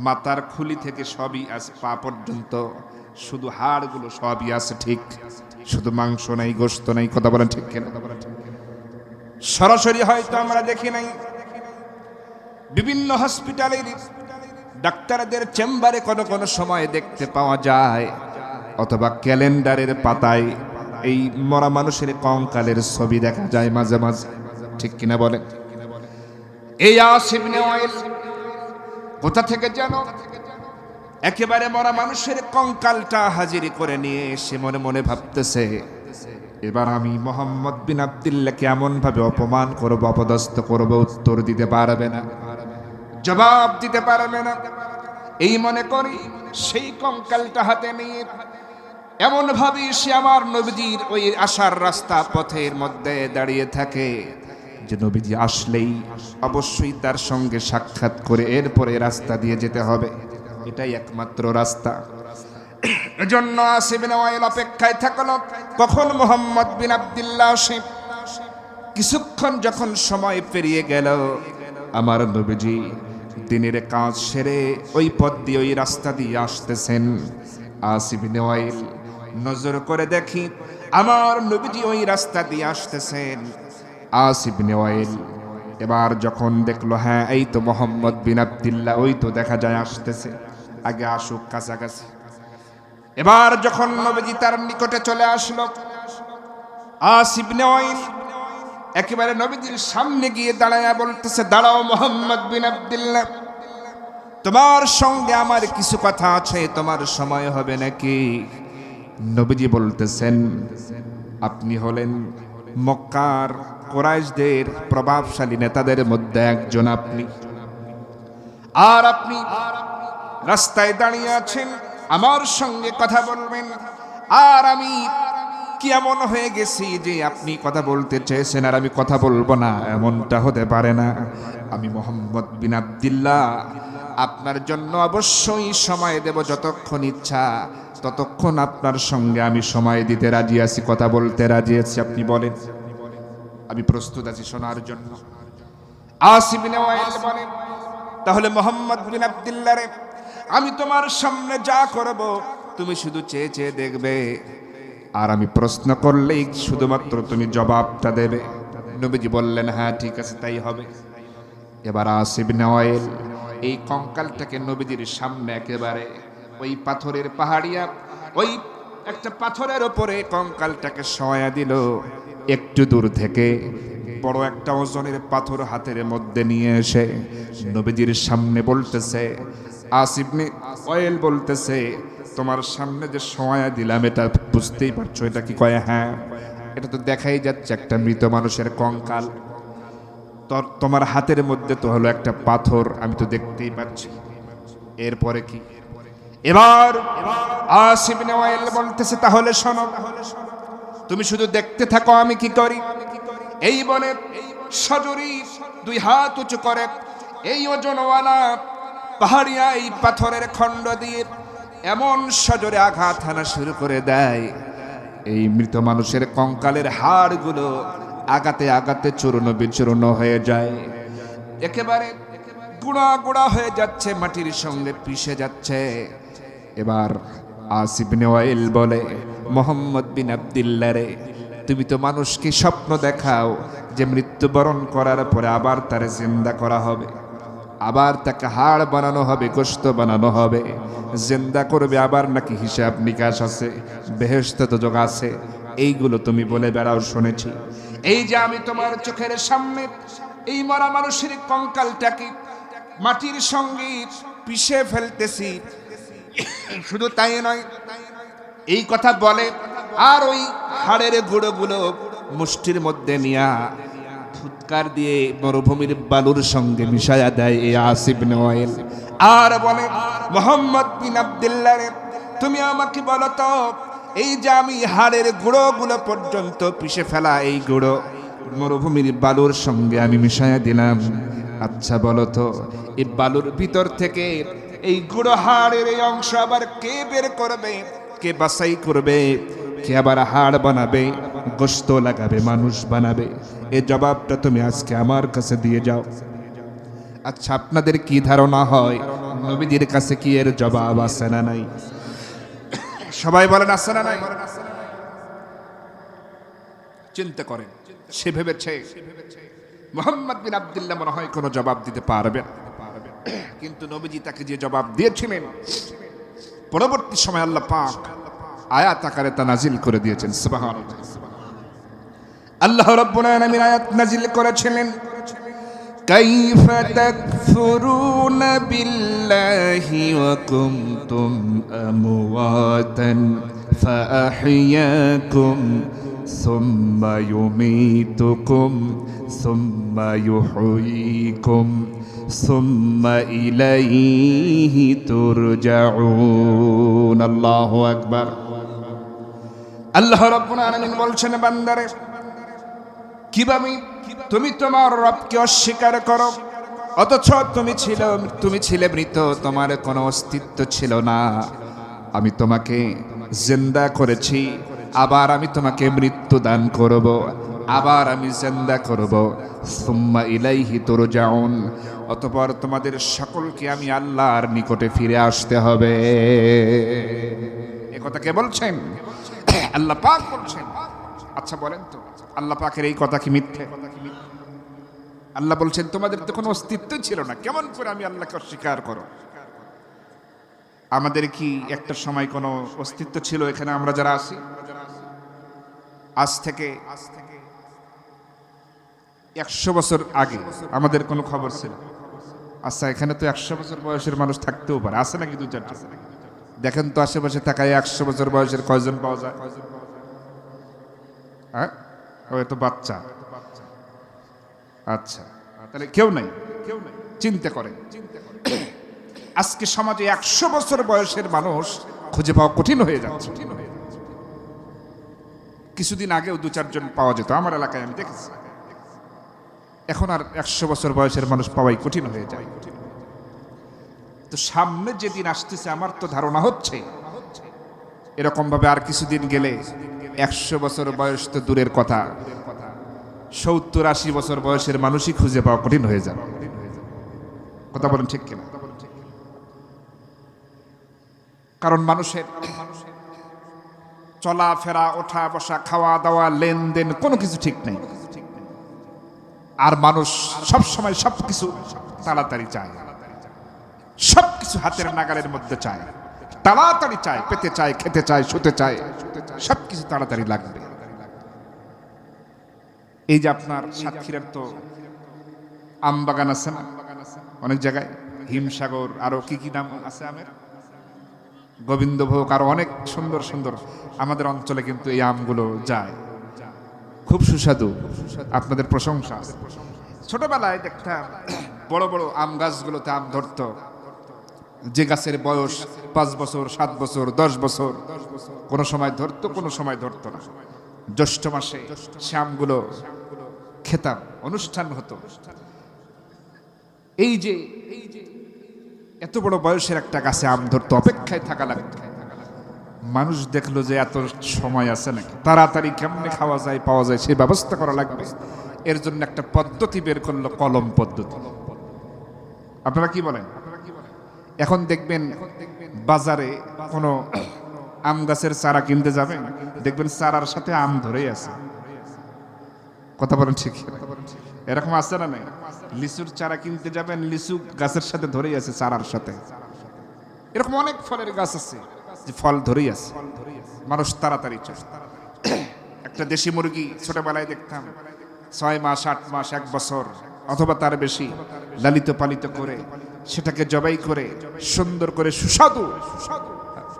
মাথার খুলি থেকে সবই আছে, পা পর্যন্ত শুধু হাড়গুলো সবই আছে, ঠিক, শুধু মাংস নাই, গোশত নাই। কথা বলেন ঠিক কিনা? সরাসরি হয়তো আমরা দেখি নাই, বিভিন্ন হসপিটালের ডাক্তারদের চেম্বারে কোনো কোনো সময় দেখতে পাওয়া যায়, অথবা ক্যালেন্ডারের পাতায় এই মরা মানুষের কঙ্কালের ছবি দেখা যায় মাঝে মাঝে, ঠিক কিনা বলেন? এই আস ইবনে ওয়াইল কোথা থেকে যেন একেবারে মরা মানুষের কঙ্কালটা হাজিরি করে নিয়ে এসে মনে মনে ভাবতেছে, এবার আমি মুহাম্মদ বিন আব্দুল্লাহকে এমন ভাবে অপমান করব, অপদস্থ করব, উত্তর দিতে পারবে না, জবাব দিতে পারবে না। এই মনে করি সেই কঙ্কালটা হাতে নিয়ে এমন ভাবে সে আমার নবীজির ওই আসার রাস্তা পথের মধ্যে দাঁড়িয়ে থাকে যে নবীজি আসলেই অবশ্যই তার সঙ্গে সাক্ষাৎ করে এরপরে রাস্তা দিয়ে যেতে হবে, এটাই একমাত্র রাস্তা। এজন্য আস ইবনে ওয়াইল অপেক্ষায় থাকলো কখন মুহাম্মদ বিন আব্দুল্লাহ আসে। কিছুক্ষণ যখন সময় পেরিয়ে গেল, আমার নবীজি দিনের কাজ সেরে ওই পথ দিয়ে, ওই রাস্তা দিয়ে আসতেছেন। আস ইবনে ওয়াইল নজর করে দেখি আমার নবীজি ওই রাস্তা দিয়ে আসতেছেন। আস ইবনে ওয়াইল এবার যখন দেখলো, হ্যাঁ এই তো মুহাম্মদ বিন আব্দুল্লাহ, ওই তো দেখা যায় আসতেছে, আগে আসুক কাছাকাছি। এবার যখন নবীজি তার নিকটে চলে আসলো, আস ইবনে ওয়াইল একেবারে নবীজির সামনে গিয়ে দাঁড়ায়া বলতেছে, দাঁড়াও মুহাম্মদ বিন আব্দুল্লাহ, তোমার সঙ্গে আমার কিছু কথা আছে, তোমার সময় হবে নাকি? নবীজি বলতেছেন, আপনি হলেন মক্কার কুরাইশদের প্রভাবশালী নেতাদের মধ্যে একজন, আপনি আর আপনি রাস্তায় দাঁড়িয়ে আছেন, আমার সঙ্গে কথা বলবেন, আর আমি কি এমন হয়ে গেছি যে আপনি কথা বলতে চেয়েছেন আর আমি কথা বলবো না? এমনটা হতে পারে না। আমি মুহাম্মদ বিন আব্দুল্লাহ আপনার জন্য অবশ্যই সময় দেব, যতক্ষণ ইচ্ছা ততক্ষণ আপনার সঙ্গে আমি সময় দিতে রাজি আছি, কথা বলতে রাজি আছি। আপনি বলেন, আমি প্রস্তুত আছি শোনার জন্য। আস ইবনে ওয়াইল বলেন, তাহলে মুহাম্মদ বিন আব্দুল্লাহ রে, আমি তোমার সামনে যা করব তুমি শুধু চেয়ে চেয়ে দেখবে, আর আমি প্রশ্ন করলেই শুধুমাত্র তুমি জবাবটা দেবে। নবীজি বললেন, হ্যাঁ ঠিক আছে, তাই হবে। এবার আস ইবনে ওয়াইল এই কঙ্কালটাকে নবীজির সামনে একেবারে ওই পাথরের পাহাড়িয়া, ওই একটা পাথরের উপরে কঙ্কালটাকে শোয়া দিল। একটু দূর থেকে বড় একটা ওজনের পাথর হাতের মধ্যে নিয়ে এসে নবীজির সামনে বলতেছে, আস ইবনে ওয়াইল বলতেছে, তোমার সামনে যে শোয়া দিলাম এটা বুঝতেই পারছো, এটা কি? কয় হ্যাঁ, এটা তো দেখাই যাচ্ছে একটা মৃত মানুষের কঙ্কাল, তোমার হাতের মধ্যে তো হলো একটা পাথর, আমি তো দেখতেই পাচ্ছি। এরপরে কি? এবার আস ইবনে ওয়াইল বলতেছে, তাহলে শোনো, তুমি শুধু দেখতে থাকো আমি কি করি। এই বলে সজরি দুই হাত উঁচু করে এই ওজনওয়ালা পাহাড়িয়া এই পাথরের খণ্ড দিয়ে এমন সজোরে আঘাত হানা শুরু করে দেয়, এই মৃত মানুষের কঙ্কালের হাড়গুলো আগাতে আগাতে চূর্ণ বিচূর্ণ হয়ে যায়, একেবারে গুঁড়া গুঁড়া হয়ে যাচ্ছে, মাটির সঙ্গে পিষে যাচ্ছে। এবার আস ইবনে ওয়াইল বলে, মুহাম্মদ বিন আব্দুল্লাহ রে, তুমি তো মানুষকে স্বপ্ন দেখাও যে মৃত্যুবরণ করার পরে আবার তারে জিন্দা করা হবে, আবার তাকে হাড় বানানো হবে, গোশত বানানো হবে, জিন্দা করবে, আবার নাকি হিসাব নিকাশ আছে, বেহেশতে তো যোগ আছে, এইগুলো তুমি বলে বেড়াও শুনেছি। এই যে আমি তোমার চোখের সামনে এই মরা মানুষের কঙ্কালটাকে মাটির সঙ্গে পিষে ফেলতেছি, শুধু তাই নয়, এই কথা বলে আর ওই হাড়ের গুঁড়োগুলো মুষ্টির মধ্যে নিয়া ফুৎকার দিয়ে মরুভূমির বালুর সঙ্গে মিশায়া দেয় এই আস ইবনে ওয়াইল, আর বলে, মুহাম্মদ বিন আব্দুল্লাহ রে, তুমি আমাকে বলো তো, এই যে আমি হাড়ের গুঁড়োগুলো পর্যন্ত পিষে ফেলা এই গুঁড়ো মরুভূমির বালুর সঙ্গে আমি মিশায়া দিলাম, আচ্ছা বলো তো, এই বালুর ভিতর থেকে এই গুঁড়ো হাড়ের এই অংশ আবার কে বের করবে, কে বাছাই করবে, কে আবার হাড় বানাবে, গোশত লাগাবে, মানুষ বানাবে? এই জবাবটা তুমি আজকে আমার কাছে দিয়ে যাও। আচ্ছা, আপনাদের কি ধারণা হয় নবীদের কাছে কি এর জবাব আছে না নাই? সবাই বলেন আছে না নাই? চিন্তা করেন, সে ভেবেছে মুহাম্মদ বিন আব্দুল্লাহ মনে হয় কোনো জবাব দিতে পারবে না, কিন্তু নবীজি তাকে যে জবাব দিয়েছিলেন, পরবর্তী সময় আল্লাহ পাক আয়াত আকারে তা নাজিল করে দিয়েছেন। সুবহানাল্লাহ। আল্লাহ রাব্বুল আলামিন আয়াত নাজিল করেছিলেন, কাইফা তাকফুরুনা বিল্লাহি ওয়া কুনতুম আমওয়াতান ফাআহইয়াকুম সুম্মা ইউমীতুকুম সুম্মা ইউহয়ীকুম সুম্মা ইলাইহি তুরজাউন। আল্লাহু আকবার। আল্লাহ রাব্বুল আলামিন বলছেন, বান্দারে, কিভাবে তুমি তোমার রবকে অস্বীকার করো, অথচ তুমি ছিলে মৃত, তোমার কোনো অস্তিত্ব ছিল না। আমি তোমাকে জিন্দা করেছি, আবার আমি তোমাকে মৃত্যু দান করব, আবার আমি জিন্দা করব। সুম্মা ইলাইহি তুরজাউন, অতঃপর তোমাদের সকলকে আমি আল্লাহর নিকটে ফিরে আসতে হবে। এ কথা কে বলছেন? আল্লাহ পাক বলছেন। আচ্ছা বলেন তো, আল্লাহ পাকের এই কথা কি মিথ্যে? আল্লাহ বলছেন তোমাদের তো কোনো অস্তিত্ব ছিল না, কেমন করে আমি আল্লাহকে অস্বীকার করো? আমাদের কি একটা সময় কোনো অস্তিত্ব ছিল এখানে আমরা যারা আছি? আজ থেকে 100 বছর আগে আমাদের কোনো খবর ছিল? আচ্ছা, এখানে তো 100 বছর বয়সের মানুষ থাকতেও পারে, আছে নাকি? 2-4টা দেখেন তো আশেপাশে থাকায় 100 বছর বয়সের কয়জন পাওয়া যায়? হ্যাঁ, ওই তো বাচ্চা। আচ্ছা, তাহলে কেউ নাই। চিন্তা করেন, আজকে সমাজে 100 বছর বয়সের মানুষ খুঁজে পাওয়া কঠিন হয়ে যাচ্ছে। কিছুদিন আগেও 2-4 জন পাওয়া যেত আমার এলাকায়, আমি দেখেছি। এখন আর 100 বছর বয়সের মানুষ পাওয়াই কঠিন হয়ে যায়। তো সামনে যেদিন আসতেছে, আমার তো ধারণা হচ্ছে এরকম ভাবে আর কিছুদিন গেলে 100 বছর বয়স তো দূরের কথা, 70-80 বছর বয়সের মানুষই খুঁজে পাওয়া কঠিন হয়ে যাবে। কথা বলেন ঠিক কিনা? কারণ মানুষের চলাফেরা, ওঠা বসা, খাওয়া দাওয়া, লেনদেন কোনো কিছু ঠিক নেই। আর মানুষ সব সময় সবকিছু তাড়াতাড়ি চায়, সবকিছু হাতের নাগালের মধ্যে চায়, তাড়াতাড়ি চায়, পেতে চায়, খেতে চায়, শুতে চায়, সবকিছু তাড়াতাড়ি লাগবে। এই যে আপনার সাতক্ষীরার তো আম বাগান আছে না অনেক জায়গায়, হিমসাগর, আরো কি কি নাম আছে আমের, গোবিন্দভোগ, আরো অনেক সুন্দর সুন্দর আমাদের অঞ্চলে কিন্তু এই আমগুলো যায়, খুব সুস্বাদু, আপনাদের প্রশংসা আছে। ছোটবেলায় দেখতাম বড় বড় আম গাছগুলোতে আম ধরতো, যে গাছের বয়স 5 বছর, 7 বছর, 10 বছর, কোনো সময় ধরতো, কোনো সময় ধরতো না। জ্যৈষ্ঠ মাসে শ্যামগুলো খেতাম, অনুষ্ঠান হতো। এই যে এত বড় বয়সের একটা গাছে আম ধরতো, অপেক্ষায় থাকা লাগতো। মানুষ দেখলো যে এত সময় আছে নাকি, তাড়াতাড়ি কেমনে খাওয়া যায়, পাওয়া যায়, সেই ব্যবস্থা করা লাগবে। এর জন্য একটা পদ্ধতি বের করলো, কলম পদ্ধতি। আপনারা কি বলেন? এখন দেখবেন বাজারে কোনো আম গাছের চারা কিনতে যাবেন, দেখবেন চারার সাথে আম ধরেই আছে। কথা বলেন ঠিক? এরকম আছে না নাই? লিচুর চারা কিনতে যাবেন, লিচু গাছের সাথে ধরেই আছে, চারার সাথে। এরকম অনেক ফলের গাছ আছে যে ফল ধরেই আছে। মানুষ তাড়াতাড়ি চায়। একটা দেশি মুরগি ছোটবেলায় দেখতাম 6 মাস, 8 মাস, 1 বছর অথবা তার বেশি লালিত পালিত করে সেটাকে জবাই করে সুন্দর করে সুস্বাদু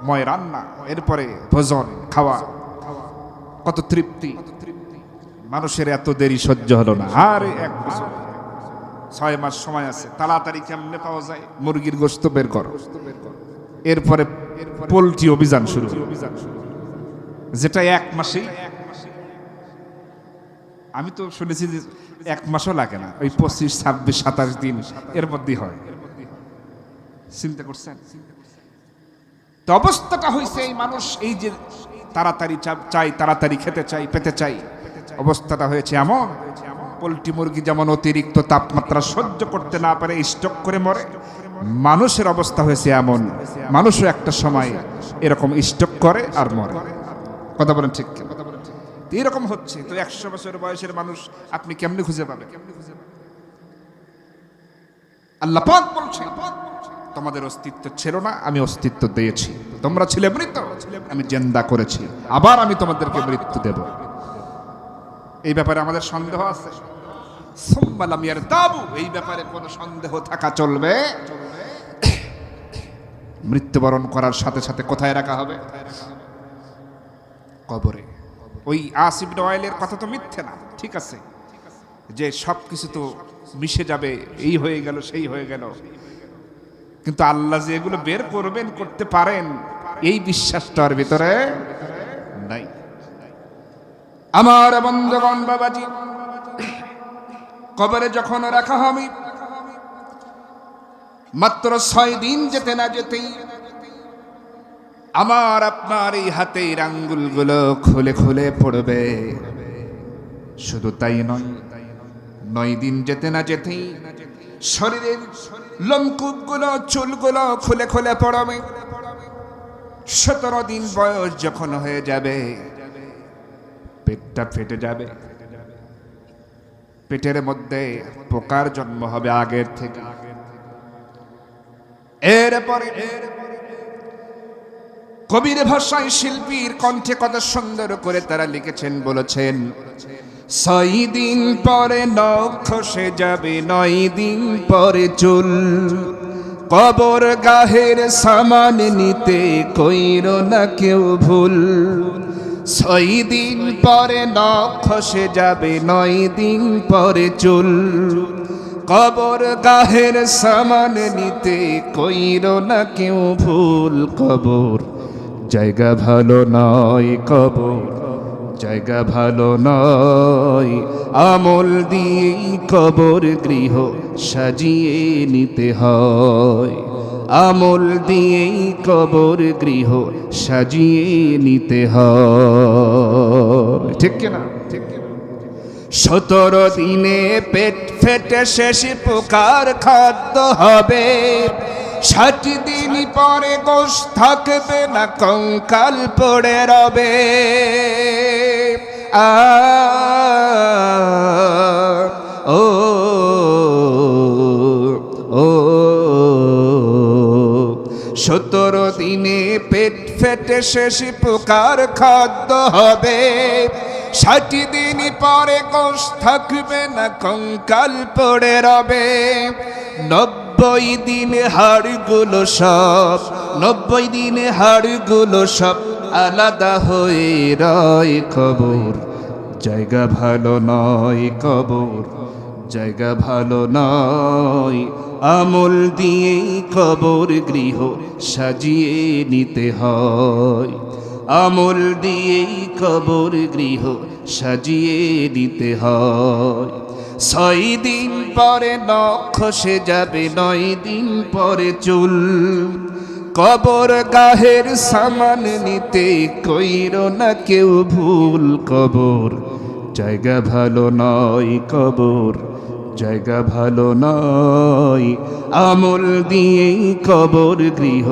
ময় রান্না, এরপরে ভোজন খাওয়া, কত তৃপ্তি। মানুষের এত দেরি সহ্য হলো না। আর 1 বছর 6 মাস সময় আছে, তাড়াতাড়ি কেমনে পাওয়া যায়, মুরগির গোশত বের করো। এরপরে পোল্ট্রি অভিযান শুরু, যেটা 1 মাসেই। আমি তো শুনেছি যে 1 মাসও লাগে না, ওই 25, 26, 27 দিন এর মধ্যেই হয়। চিন্তা করছেন? তো অবস্থাটা হয়েছে এই মানুষ এই যে তাড়াতাড়ি চাই, তাড়াতাড়ি খেতে চাই, পেতে চাই, অবস্থাটা হয়েছে এমন। পোল্ট্রি মুরগি যেমন অতিরিক্ত তাপমাত্রা সহ্য করতে না পারে স্টক করে মরে, মানুষের অবস্থা হয়েছে এমন। মানুষও একটা সময় এরকম স্টক করে আর মরে। কথা বলেন ঠিক? এরকম হচ্ছে। তো 100 বছর বয়সের মানুষ আপনি কেমনে খুঁজে পাবেন? আল্লাহ পাক বলছেন, তোমাদের অস্তিত্ব ছিল না, আমি অস্তিত্ব দিয়েছি। তোমরা ছিলে মৃত, আমি জিন্দা করেছি, আবার আমি তোমাদেরকে মৃত্যু দেব। এই ব্যাপারে আমাদের সন্দেহ আছে? সুম্মালাম ইয়ারতাবু, এই ব্যাপারে কোনো সন্দেহ থাকা চলবে? মৃত্যুবরণ করার সাথে সাথে কোথায় রাখা হবে? কবরে। ওই আসিফ ওয়াইলের কথা তো মিথ্যে না, ঠিক আছে, যে সব কিছু তো মিশে যাবে, এই হয়ে গেল, সেই হয়ে গেল। কিন্তু আল্লাহ যে এগুলো বের করবেন, করতে পারেন, এই বিশ্বাসটার ভিতরে নাই। আমার বন্ধুগণ, বাবাজি, কবরে যখন রাখা হবে, মাত্র 6 দিন যেতে না যেতেই আমার আপনার এই হাতের আঙ্গুলগুলো খুলে খুলে পড়বে। শুধু তাই নয়, 9 দিন যেতে না যেতেই শরীরের লোমকূপগুলো, চুলগুলো খুলে খুলে পড়বে। 17 দিন বয়স যখন হয়ে যাবে, পেটটা ফেটে যাবে, পেটের মধ্যে পোকার জন্ম হবে আগের থেকে। এরপরে কবির ভাষায়, শিল্পীর কণ্ঠে কত সুন্দর করে তারা লিখেছেন, বলেছেন, 6 দিন পরে নখ খসে যাবে, 9 দিন পরে চুল, কবর গাহের সামান নিতে কইরো না কেউ ভুল। 6 দিন পরে নখ খসে যাবে, 9 দিন পরে চুল, কবর গাহের সামান নিতে কইরো না কেউ ভুল। কবর জায়গা ভালো নয়, কবর জায়গা ভালো নয়, আমল দিয়েই কবর গৃহ সাজিয়ে নিতে হয়, আমল দিয়েই কবর গৃহ সাজিয়ে নিতে হয়। ঠিক কিনা? 17 দিনে পেট ফেটে শেষ পোকার খাদ্য হবে, 60 দিন পরে গোশ থাকবে না, কঙ্কাল পড়ে রবে। ও ও 17 দিনে পেট ফেটে শেষ পোকার খাদ্য হবে, 60 দিন পরে গোশ থাকবে না, কঙ্কাল পড়ে রবে। 90 দিন হাড়গুলো সব, 90 দিন হাড়গুলো সব আলাদা হয়ে রয়। কবর জায়গা ভালো নয়, কবর জায়গা ভালো নয়, আমল দিয়েই কবর গৃহ সাজিয়ে নিতে হয়, আমল দিয়েই কবর গৃহ সাজিয়ে নিতে হয়। 6 দিন পরে নখ খসে যাবে, 9 দিন পরে চুল, কবর গাহের সামান নিতে কইরো না কেউ ভুল। কবর জায়গা ভালো নয়, কবর জায়গা ভালো নয়, আমল দিয়েই কবর গৃহ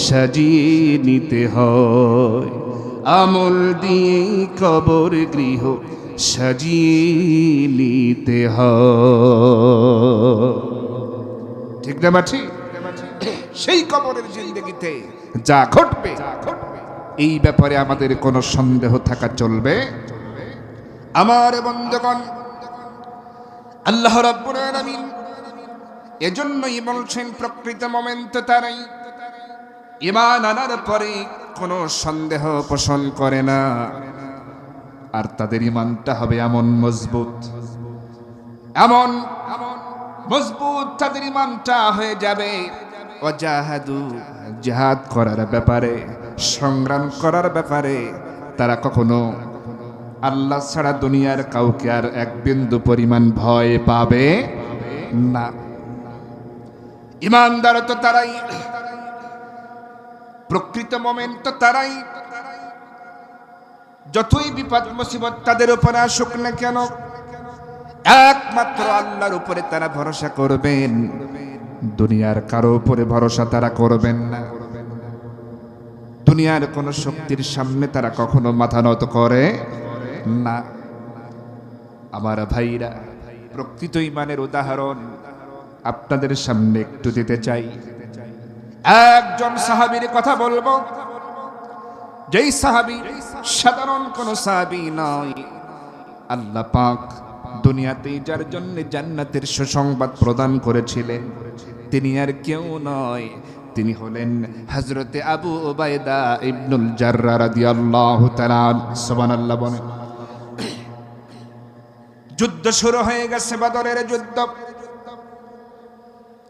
সাজিয়ে নিতে হয়, আমল দিয়েই কবর গৃহ সাজিয়ে নিতে হয়। ঠিক না বাঠি? সেই কবরের জিন্দেগিতে যা ঘটবে এই ব্যাপারে আমাদের কোনো সন্দেহ থাকা চলবে। আমার বন্ধুগণ, আল্লাহ রাব্বুল আলামিন এজন্যই বলছেন প্রকৃত মুমিন তো তারাই ঈমান আনার পরে কোনো সন্দেহ পোষণ করে না, আর তাদের ঈমানটা হবে এমন মজবুত, এমন মজবুত তাদের ঈমানটা হয়ে যাবে। ওয়াজাহাদু, জিহাদ করার ব্যাপারে, সংগ্রাম করার ব্যাপারে তারা কখনো আল্লাহ ছাড়া দুনিয়ার কাউকে আর এক বিন্দু পরিমাণ ভয় পাবে না। ঈমানদার তো তারাই, প্রকৃত মুমিন তো তারাই, যতই বিপদ মুসিবত তাদের উপরে আসুক না কেন একমাত্র আল্লাহর উপরে তারা ভরসা করবেন, দুনিয়ার কারো উপরে ভরসা তারা করবেন না। দুনিয়ার কোন শক্তির সামনে তারা কখনো মাথা নত করে না। আমার ভাইরা, প্রকৃত ঈমানের উদাহরণ আপনাদের সামনে একটু দিতে চাই। একজন সাহাবীর কথা বলবো, যেই সাহাবী সাধারণ কোন সাহাবী নয়, আল্লাহ পাক দুনিয়াতে যার জন্য জান্নাতের সুসংবাদ প্রদান করেছিলেন তিনি আর কেউ নয়, তিনি হলেন হযরতে আবু উবাইদা ইবনুল জাররাহ রাদিয়াল্লাহু তাআলা। সুবহানাল্লাহ বলেন। যুদ্ধ শুরু হয়ে গেছে, বদরের যুদ্ধ,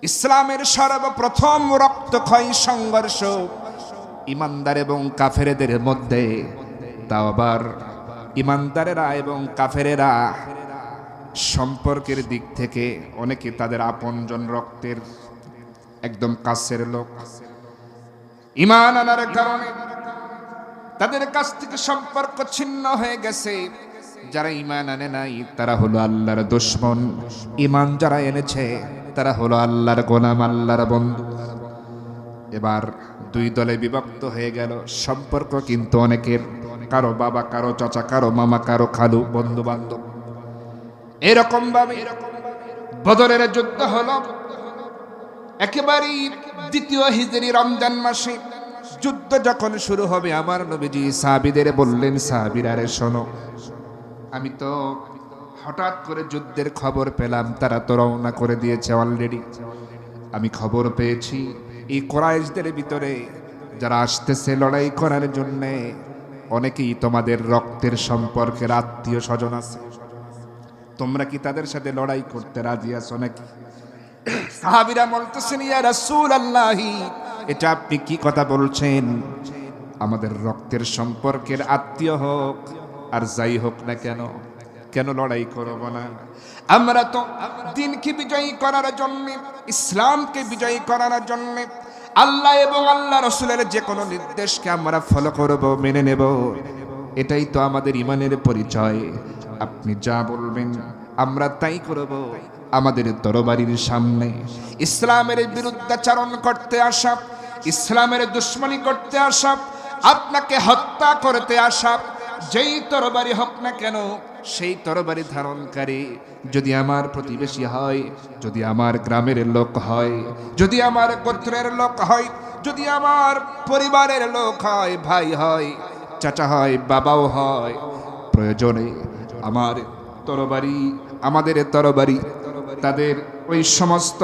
ইসলামের সর্বপ্রথম রক্তক্ষয়ী সংঘর্ষ ঈমানদার এবং কাফেরদের মধ্যে। তাও আবার ঈমানদারেরা এবং কাফেরেরা সম্পর্কের দিক থেকে অনেকে তাদের আপনজন, রক্তের একদম কাছের লোক, ঈমান আনার কারণে তাদের কাছ থেকে সম্পর্ক ছিন্ন হয়ে গেছে। যারা ঈমান আনে নাই তারা হলো আল্লাহর দুশমন, ঈমান যারা এনেছে তারা হলো আল্লাহর গোলাম, আল্লাহর বন্ধু। এবার দুই দলে বিভক্ত হয়ে গেল সম্পর্ক, কিন্তু অনেকের কারো বাবা, কারো চাচা, কারো মামা, কারো খালু, বন্ধু বান্ধব। এরকম ভাবে বদরের যুদ্ধ হলো একেবারেই দ্বিতীয় হিজরি রমজান মাসে। যুদ্ধ যখন শুরু হবে আমার নবীজি সাহাবীদের বললেন, সাহাবীরা রে শোনো, আমি তো হঠাৎ করে যুদ্ধের খবর পেলাম, তারা তো রওনা করে দিয়েছে অলরেডি। আমি খবর পেয়েছি এই কুরাইশদের ভিতরে যারা আসতেছে লড়াই করার জন্যে অনেকেই তোমাদের রক্তের সম্পর্কের আত্মীয় স্বজন আছে, তোমরা কি তাদের সাথে লড়াই করতে রাজি আছো নাকি? সাহাবীরা বলতেছেন, ইয়া রাসূলুল্লাহ, এটা আপনি কি কথা বলছেন? আমাদের রক্তের সম্পর্কের আত্মীয় হোক আর যাই হোক না কেন, কেন লড়াই করব না? আমরা তো দিনকে বিজয়ী করার জন্য, ইসলামকে বিজয়ী করার জন্য আল্লাহ এবং আল্লাহ রাসূলের যে কোনো নির্দেশকে আমরা ফলো করব, মেনে নেব, এটাই তো আমাদের ঈমানের পরিচয়। আপনি যা বলবেন আমরা তাই করব। আমাদের তরবারির সামনে ইসলামের বিরুদ্ধাচরণ করতে আসা, ইসলামের দুশমনি করতে আসা, আপনাকে হত্যা করতে আসা যেই তরবারি হোক না কেন, সেই তরবারি ধারণকারী যদি আমার প্রতিবেশী হয়, যদি আমার গ্রামের লোক হয়, যদি আমার গোত্রের লোক হয়, যদি আমার পরিবারের লোক হয়, ভাই হয়, চাচা হয়, বাবাও হয়, প্রয়োজনে আমার তরবারি, আমাদের তরবারি তাদের ওই সমস্ত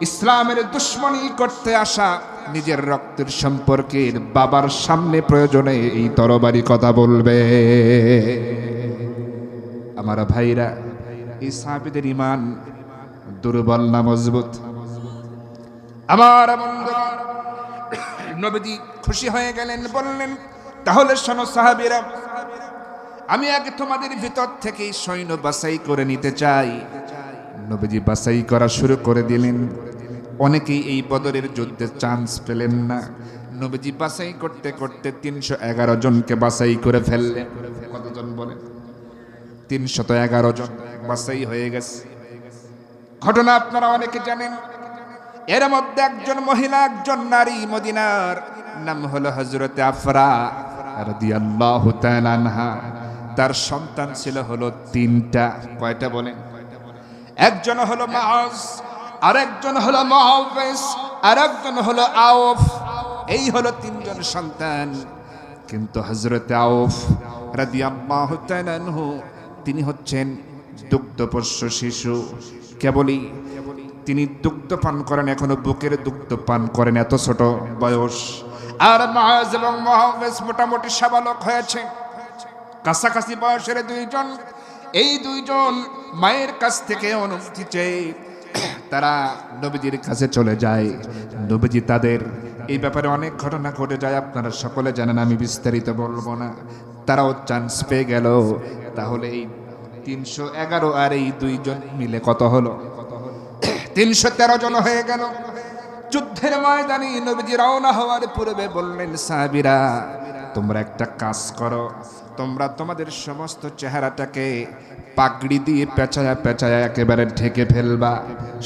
ইসলামের দুশমনি করতে আসা নিজের রক্তের সম্পর্কের বাবার সামনে প্রয়োজনে এই তরবারি কথা বলবে। আমার ভাইরা, এই সাহাবীদের ঈমান দুর্বল না মজবুত? আমার বন্ধুগণ, নবীজি খুশি হয়ে গেলেন, বললেন তাহলে শোনো সাহাবীরা, আমি আগে তোমাদের ভিতর থেকে সৈন্য বাছাই করে নিতে চাই। নবীজি বাছাই করা শুরু করে দিলেন। অনেকেই এই বদরের যুদ্ধে চান্স পেলেন না। নবীজি বাছাই করতে করতে 311 জনকে বাছাই করে ফেললেন। কতজন বলেন? 311 জন বাছাই হয়ে গেছে। ঘটনা আপনারা অনেকে জানেন। এর মধ্যে একজন মহিলা, একজন নারী, মদিনার, নাম হলো হযরতে আফরা রাদিয়াল্লাহু তাআলা আনহা। তার সন্তান ছিল হলো 3টা। কয়টা বলেন? একজন হলো মাআজ, আরেকজন হলো মুআওয়িজ, আরেকজন হলো আওফ। এই হলো 3 জন সন্তান। কিন্তু হযরতে আওফ রাদিয়াল্লাহু তাআলা আনহু তিনি হচ্ছেন দুগ্ধপোষ্য শিশু। কেবলই তিনি দুগ্ধ পান করেন, এখনো বুকের দুগ্ধ পান করেন, এত ছোট বয়স। আর মুআজ এবং মুআওয়িজ মোটামুটি সাবালক হয়েছে, কাছাকাছি বয়সের 2 জন। এই 2 জন মায়ের কাছ থেকে অনুমতি চেয়ে তারা নবীজির কাছে চলে যায়। নবীজি তাদের, এই ব্যাপারে অনেক ঘটনা ঘটে যায়, আপনারা সকলে জানেন, আমি বিস্তারিত বলবো না। তারাও চান্স পেয়ে গেল। তাহলে এই 311 আর এই 2 জন মিলে কত হলো? 313 জন হয়ে গেল। যুদ্ধের ময়দানে নবীজি রওনা হওয়ার পূর্বে বললেন, সাহাবীরা তোমরা একটা কাজ করো, তোমরা তোমাদের সমস্ত চেহারাটাকে পাগড়ি দিয়ে পেঁচায়া পেঁচায়া একেবারে ঢেকে ফেলবা,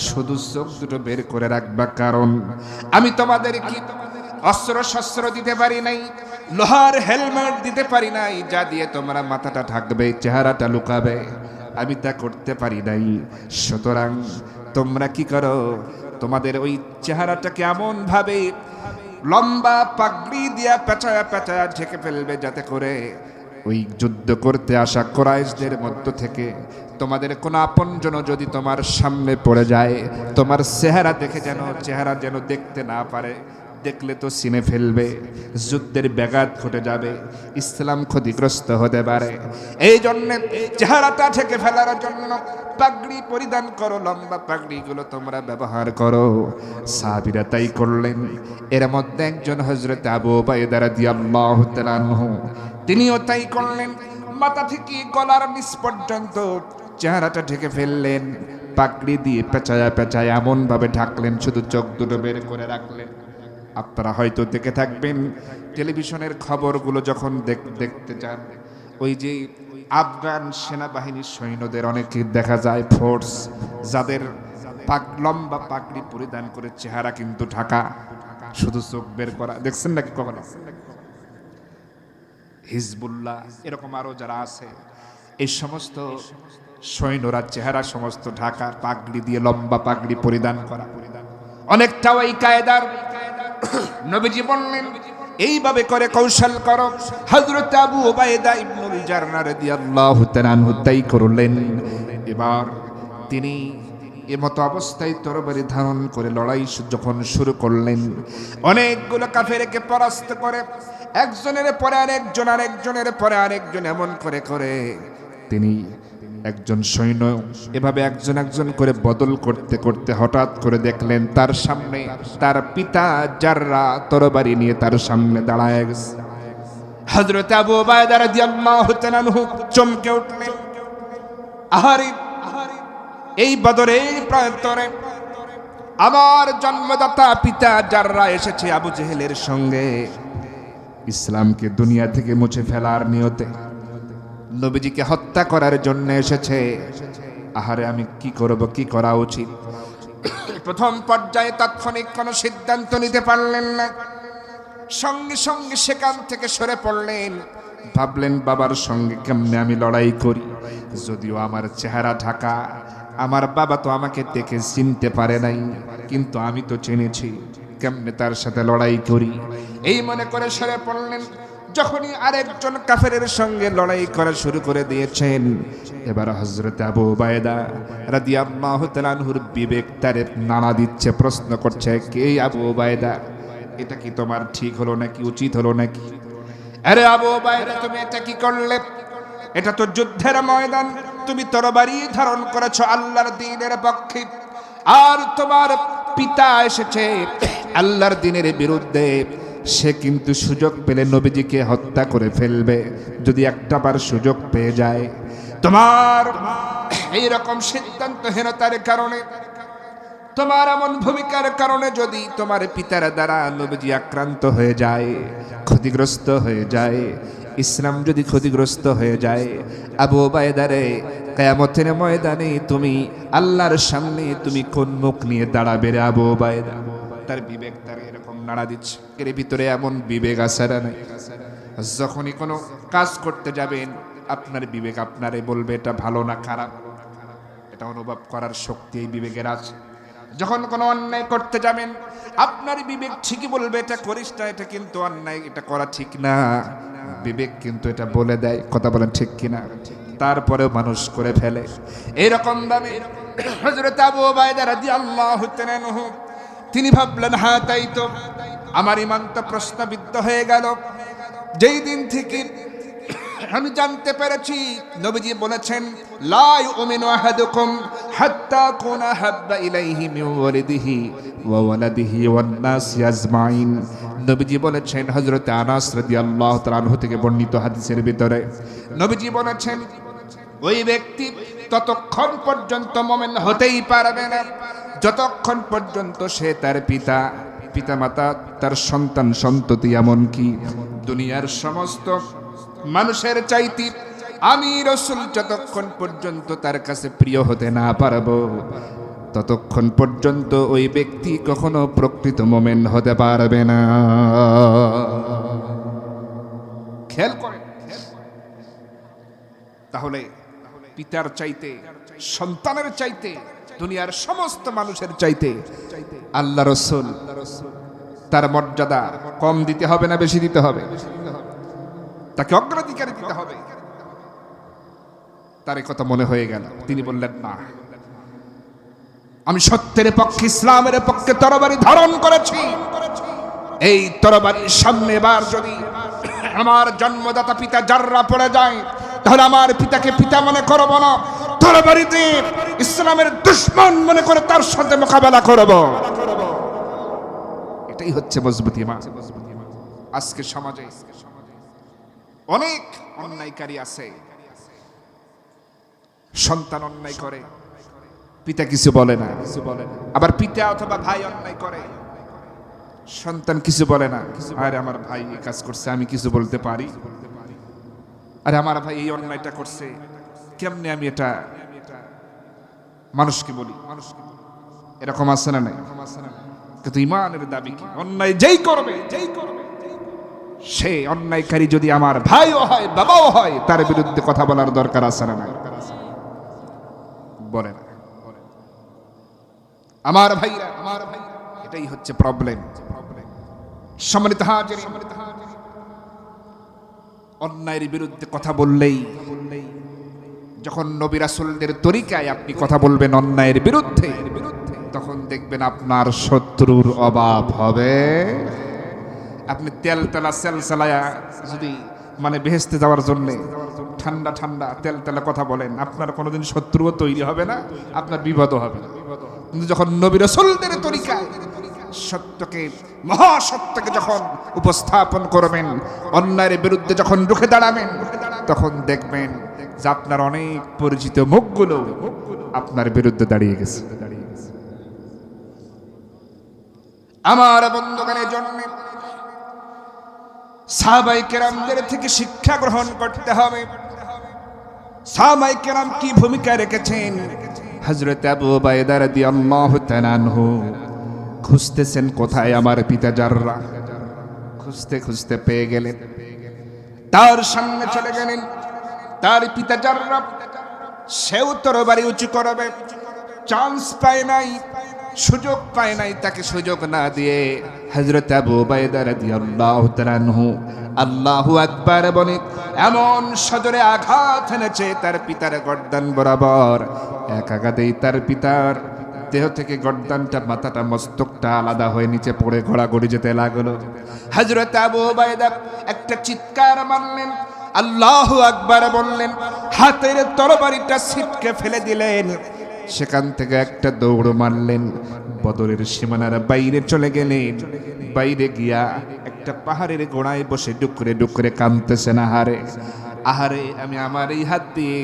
শুধু চোখ দুটো বের করে রাখবা। কারণ আমি তোমাদের কি অস্ত্র শস্ত্র দিতে পারি নাই, লোহার হেলমেট দিতে পারি নাই, যা দিয়ে তোমরা মাথাটা ঢাকবে, চেহারাটা লুকাবে, আমি তা করতে পারি নাই। সুতরাং তোমরা কি করো, তোমাদের ওই চেহারাটাকে এমন ভাবে লম্বা পাগড়ি দিয়া পেঁচায়া পেঁচায়া ঢেকে ফেলবে, যাতে করে ওই যুদ্ধ করতে আসা কুরাইশদের মধ্য থেকে তোমাদের কোন আপনজন যদি তোমার সামনে পড়ে যায়, তোমার চেহারা যেন দেখতে না পারে। দেখলে তো চিনে ফেলবে, যুদ্ধের ব্যাঘাত ঘটে যাবে, ইসলাম ক্ষতিগ্রস্ত হতে পারে। এই জন্য চেহারাটা ঢেকে ফেলার জন্য পাগড়ি পরিধান করো, লম্বা পাগড়িগুলো তোমরা ব্যবহার করো। সাহাবীরা তাই করলেন। এর মধ্যে একজন হযরত আবু উবাইদা রাদিয়াল্লাহু তাআলা আনহু, তিনিও তাই করলেন। মাথা থেকে গলার নিচ পর্যন্ত চেহারাটা ঢেকে ফেললেন, পাগড়ি দিয়ে পেঁচায়া পেঁচায়া এমন ভাবে ঢাকলেন, শুধু চোখ দুটো বের করে রাখলেন। আপনারা হয়তো দেখে থাকবেন টেলিভিশনের খবরগুলো যখন দেখতে যান, ওই যে আফগান সেনাবাহিনীর সৈন্যদের অনেকে দেখা যায়, ফোর্স, যাদের লম্বা পাগড়ি পরিধান করে চেহারা কিন্তু ঢাকা, শুধু চোখ বের করা। দেখছেন নাকি কখনো? হিজবুল্লাহ, এরকম আরো যারা আছে, এই সমস্ত সৈন্যরা চেহারা সমস্ত ঢাকা, পাগড়ি দিয়ে লম্বা পাগড়ি পরিধান করা, অনেকটা ওই কায়দার। নবীজি বললেন, এইভাবে করে কৌশল করো। হযরত আবু উবাইদা ইবনুল জাররা রাদিয়াল্লাহু তাআলা আনহু তাই করলেন। এবার তিনি এমতো অবস্থায় তরবারি ধারণ করে লড়াই যখন শুরু করলেন, অনেকগুলো কাফেরকে পরাস্ত করে একজনের পরে আরেকজন, আরেকজনের পরে আরেকজন, এমন করে করে তিনি একজন সৈন্য এভাবে একজন একজন করে বদল করতে করতে হঠাৎ করে দেখলেন তার সামনে তার পিতা জাররা তরবারি নিয়ে তার সামনে দাঁড়ায় গেছে। হযরত আবু উবাইদা রাদিয়াল্লাহু তাআলা আনহু চমকে উঠলেন। আহারে, এই বদরের প্রান্তরে আমার জন্মদাতা পিতা জাররা এসেছে আবু জেহেলের সঙ্গে, ইসলামকে দুনিয়া থেকে মুছে ফেলার নিয়তে, নবীজিকে হত্যা করার জন্য এসেছে। আহারে, আমি কি করব, কি করা উচিত? প্রথম পর্যায়ে তাৎক্ষণিক কোনো সিদ্ধান্ত নিতে পারলেন না। সঙ্গে সঙ্গে সেখান থেকে সরে পড়লেন। ভাবলেন, বাবার সঙ্গে কেমনে আমি লড়াই করি? যদিও আমার চেহারা ঢাকা, আমার বাবা তো আমাকে দেখে চিনতে পারে নাই, কিন্তু আমি তো চিনেছি, কেমনে তার সাথে লড়াই করি? এই মনে করে সরে পড়লেন। যখনই আরেকজন কাফেরের সঙ্গে লড়াই করা শুরু করে দিয়েছেন, এবার হযরত আবু উবাইদা রাদিয়াল্লাহু তাআলা আনহুর বিবেক তারে নাড়া দিচ্ছে, প্রশ্ন করছে, কে আবু উবাইদা, এটা কি তোমার ঠিক হলো নাকি, উচিত হলো নাকি? আরে আবু উবাইদা, তুমি এটা কি করলে? এটা তো যুদ্ধের ময়দান, তুমি তরবারি ধারণ করেছো আল্লাহর দ্বীনের পক্ষে, আর তোমার পিতা এসেছে আল্লাহর দ্বীনের বিরুদ্ধে, সে কিন্তু সুযোগ পেলে নবীজিকে হত্যা করে ফেলবে যদি একটাবার সুযোগ পেয়ে যায়। তোমার এইরকম সিদ্ধান্তহীনতার কারণে, তোমার এমন ভূমিকার কারণে যদি তোমার পিতার দ্বারা নবীজি আক্রান্ত হয়ে যায়, ক্ষতিগ্রস্ত হয়ে যায়, ইসলাম যদি ক্ষতিগ্রস্ত হয়ে যায়, আবু উবাইদারে কিয়ামতের ময়দানে তুমি আল্লাহর সামনে তুমি কোন মুখ নিয়ে দাঁড়াবে রে আবু উবাইদা? তার বিবেক তার এরকম নাড়া দিচ্ছে। এর ভিতরে এমন বিবেক আছে না? যখনই কোনো কাজ করতে যাবেন আপনার বিবেক আপনারে বলবে এটা ভালো না খারাপ, এটা অনুভব করার শক্তি এই বিবেকের আছে। যখন কোনো অন্যায় করতে যাবেন আপনার বিবেক ঠিকই বলবে এটা করিস না, এটা কিন্তু অন্যায়, এটা করা ঠিক না। বিবেক কিন্তু এটা বলে দেয়, কথা বলেন ঠিক কিনা? তারপরেও মানুষ করে ফেলে। এইরকম ভাবে হযরত আবু উবাইদা রাদিয়াল্লাহু তাআলা আনহু তিনি ভাবলেন, হ্যাঁ তাই তো, আমার ঈমান তো প্রশ্নবিদ্ধ হয়ে গেল। যেই দিন থেকে আমি জানতে পেরেছি নবীজি বলেছেন লা ইউমিনু আহাদুকুম হাত্তা কুনা হাব্বা ইলাইহি মিন ওয়ালিদিহি ওয়া ওয়ালাদিহি ওয়ান নাসি আজমাইন। নবীজি বলেছেন, হযরত আনাস রাদিয়াল্লাহু তাআলা আনহু থেকে বর্ণিত হাদিসের ভিতরে নবীজি বলেছেন, ওই ব্যক্তি ততক্ষণ পর্যন্ত মুমিন হতেই পারবে না যতক্ষণ পর্যন্ত সে তার পিতামাতা, তার সন্তান সন্ততি, এমনকি দুনিয়ার সমস্ত মানুষের চাইতে আমি রাসূল যতক্ষণ পর্যন্ত তার কাছে প্রিয় হতে না পারবো ততক্ষণ পর্যন্ত ওই ব্যক্তি কখনো প্রকৃত মুমিন হতে পারবে না। খেয়াল করেন, তাহলে পিতার চাইতে, সন্তানের চাইতে, দুনিয়ার সমস্ত মানুষের চাইতে আল্লাহ রাসূল তার মর্যাদা কম দিতে হবে না বেশি দিতে হবে? তাকে অগ্রাধিকার দিতে হবে। তার কথা মনে হয়ে গেল, তিনি বললেন, না, আমি সত্যের পক্ষে, ইসলামের পক্ষে তরবারি ধারণ করেছি। এই তরবারির সামনে এবার যদি আমার জন্মদাতা পিতা জাররা পড়ে যায় তাহলে আমার পিতাকে পিতা মনে করব না, তরবারিতে ইসলামের দুশমন মনে করে তার সাথে মোকাবেলা করব। এটাই হচ্ছে মজবুতি মা। আজকে সমাজে অনেক অন্যায়কারী আছে, সন্তান অন্যায় করে পিতা কিছু বলে না, আবার পিতা অথবা ভাই অন্যায় করে সন্তান কিছু বলে না। আরে আমার ভাই এই কাজ করছে, আমি কিছু বলতে পারি? আরে আমার ভাই এই অন্যায়টা করছে, কেমনে আমি এটা মানুষকে বলি? এরকম আছে না নাই? কিন্তু ইমানের দাবি কি? অন্যায় যেই করবে সে অন্যায়কারী যদি আমার ভাইও হয়, বাবাও হয়, তার বিরুদ্ধে কথা বলার দরকার আছে না নাই? বলে না আমার ভাইরা, এটাই হচ্ছে প্রবলেম। সম্মানিত হাজিরিন, অন্যায়ের বিরুদ্ধে কথা বললেই, যখন নবী রাসূলদের তরিকায় আপনি কথা বলবেন অন্যায়ের বিরুদ্ধে, তখন দেখবেন আপনার শত্রুর অভাব হবে। আপনি তেলতেলা সেলসালায়া যদি বেহেশতে যাওয়ার জন্য ঠান্ডা ঠান্ডা তেলতেলা কথা বলেন, আপনার কোনোদিন শত্রুও তৈরি হবে না, আপনার বিপদও হবে না। কিন্তু যখন নবী রাসূলদের তরিকায় সত্যকে, মহাসত্যকে যখন উপস্থাপন করবেন, অন্যায়ের বিরুদ্ধে যখন রুখে দাঁড়াবেন, তখন দেখবেন যে আপনার অনেক পরিচিত মুখগুলো আপনার বিরুদ্ধে দাঁড়িয়ে গেছে। আমার বন্ধুগণের জন্য সাহাবায়ে কেরামদের থেকে শিক্ষা গ্রহণ করতে হবে। সাহাবায়ে কেরাম কি ভূমিকা রেখেছেন? হযরত আবু উবাইদা রাদিয়াল্লাহু তাআলা আনহু খুঁজতেছেন কোথায় আমার পিতা জাররা, খুঁজতে খুঁজতে পেয়ে গেলেন, তার সামনে চলে গেলেন। তার পিতা জাররা সেও তরবারি উঁচু করবে, চান্স পায় নাই, সুযোগ পায় নাই। তাকে সুযোগ না দিয়ে হযরত আবু উবাইদা রাদিয়াল্লাহু তাআলা আনহু আল্লাহু আকবার বলে এমন সজোরে আঘাত এনেছে তার পিতার গর্দান বরাবর। এক আঘাতেই তার পিতার দেহ থেকে গর্দানটা, মাথাটা, মস্তকটা আলাদা হয়ে নিচে পড়ে ঘোরাঘুরি যেতে লাগলো। হযরত আবু উবাইদা একটা চিৎকার মারলেন, আল্লাহু আকবার বললেন, হাতের তরবারিটা ছিটকে ফেলে দিলেন। সেখান থেকে একটা দৌড় মারলেন, বদরের সীমানার বাইরে চলে গেলেন। বাইরে গিয়া একটা পাহাড়ের গোড়ায় বসে ডুকরে ডুকরে কাঁদতেছেন, আহারে আমি আমার এই হাত দিয়ে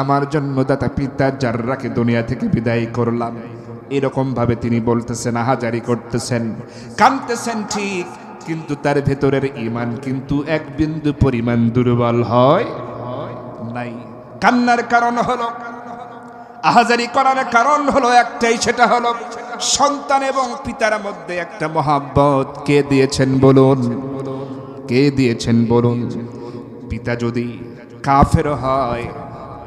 আমার জন্মদাতা পিতা জাররাকে দুনিয়া থেকে বিদায় করলাম। এরকম ভাবে তিনি বলতেছেন, আহাজারি করতেছেন, কাঁদতেছেন ঠিক, কিন্তু তার ভেতরের ঈমান কিন্তু এক বিন্দু পরিমাণ দুর্বল হয় নাই। কান্নার কারণ হলো, আহাজারি করার কারণ হলো একটাই, সেটা হলো সন্তান এবং পিতার মধ্যে একটা মহাব্বত কে দিয়েছেন বলুন? কে দিয়েছেন বলুন? পিতা যদি কাফের হয়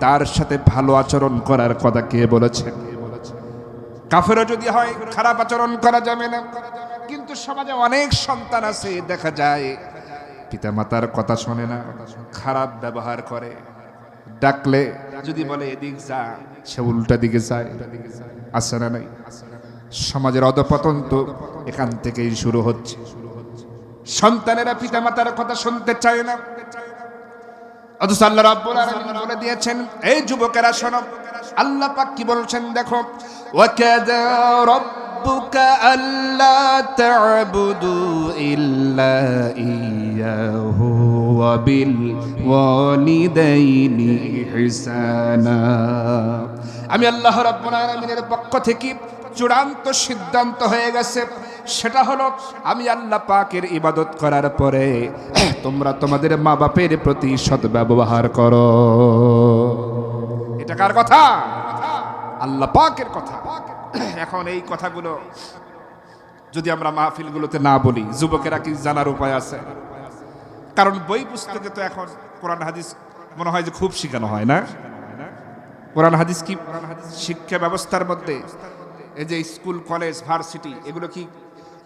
তার সাথে ভালো আচরণ করার কথা কে বলেছেন? কাফেরও যদি হয় খারাপ আচরণ করা যাবে না। কিন্তু সমাজে অনেক সন্তান আছে, দেখা যায় পিতা মাতার কথা শোনে না, খারাপ ব্যবহার করে, ডাকলে যদি বলে এদিক যা, সে উল্টা দিকে যায়। আছে না নাই? সমাজের অধপতন তো এখান থেকেই শুরু হচ্ছে। সন্তানেরা পিতা মাতার কথা শুনতে চায় না, অথচ আল্লাহ রাব্বুল আলামিন বলে দিয়েছেন, এই যুবকেরা শোনো, আল্লাহ পাক কি বলছেন দেখো, ওয়াকাদা রাব্বুকা আল্লা তা'বুদু ইল্লা ইয়াহু ওয়া বিল ওয়ালিদাইনি ইহসানা। আমি আল্লাহ রাব্বুল আলামিনের পক্ষ থেকে চূড়ান্ত সিদ্ধান্ত হয়ে গেছে, সেটা হলো আমি আল্লাহ পাকের ইবাদত করার পরে তোমরা তোমাদের মা বাপের প্রতি সদ্ব্যবহার করো। এটা কার কথা? আল্লাহ পাকের কথা। এখন এই কথাগুলো যদি আমরা মাহফিলগুলোতে না বলি, যুবকেরা কি জানার উপায় আছে? কারণ বই পুস্তকে তো এখন কোরআন হাদিস মনে হয় যে খুব শেখানো হয় না। কোরআন হাদিস কি শিক্ষা ব্যবস্থার মধ্যে, এই যে স্কুল কলেজ ভার্সিটি,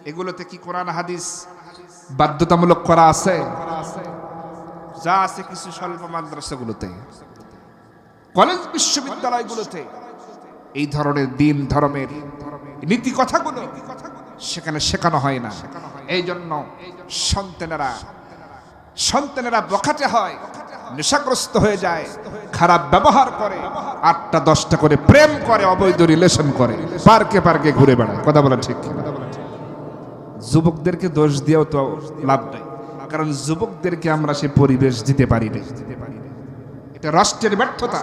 এগুলোতে কি কোরআন হাদিস বাধ্যতামূলক করা আছে? যা আছে কিছু স্বল্প মাদ্রাসাগুলোতে, কলেজ বিশ্ববিদ্যালয়গুলোতে এই ধরনের দিন ধর্মের নীতি কথাগুলো সেখানে শেখানো হয় না। এই জন্য সন্তানেরা বখাটে হয়, নেশাগ্রস্ত হয়ে যায়, খারাপ ব্যবহার করে, 8টা 10টা করে প্রেম করে, অবৈধ রিলেশন করে, পার্কে পার্কে ঘুরে বেড়ায়। কথা বলা ঠিক? যুবকদেরকে দোষ দিয়েও তো লাভ নাই, কারণ যুবকদেরকে আমরা সে পরিবেশ দিতে পারি না। এটা রাষ্ট্রের ব্যর্থতা।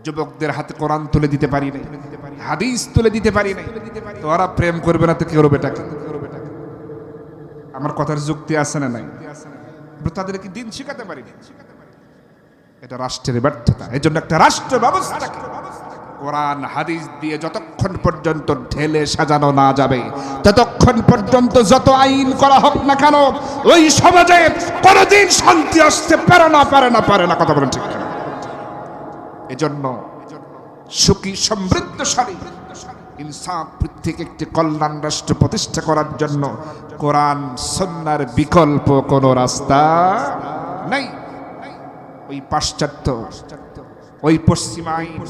যুবকদের হাতে কোরআন তুলে দিতে পারি না, হাদিস তুলে দিতে পারি না, তো ওরা প্রেম করবে না তো কি করবে? টাকা। আমার কথার যুক্তি আছে না নাই? তাদেরকে দিন শিখাতে পারি না, এটা রাষ্ট্রের ব্যর্থতা। এই জন্য একটা রাষ্ট্র ব্যবস্থা কোরআন হাদিস দিয়ে যতক্ষণ পর্যন্ত ঢেলে সাজানো না যাবে, ততক্ষণ পর্যন্ত যত আইন করা হোক না কেন, ওই সমাজে কোনোদিন শান্তি আসতে পারে না। কথা বলেন ঠিক? এজন্য সুখী সমৃদ্ধশালী ইনসাফ ভিত্তিক একটি কল্যাণ রাষ্ট্র প্রতিষ্ঠা করার জন্য কোরআন সুন্নাহর বিকল্প কোনো রাস্তা নাই। ওই পাশ্চাত্য, ওই পশ্চিমা আইন,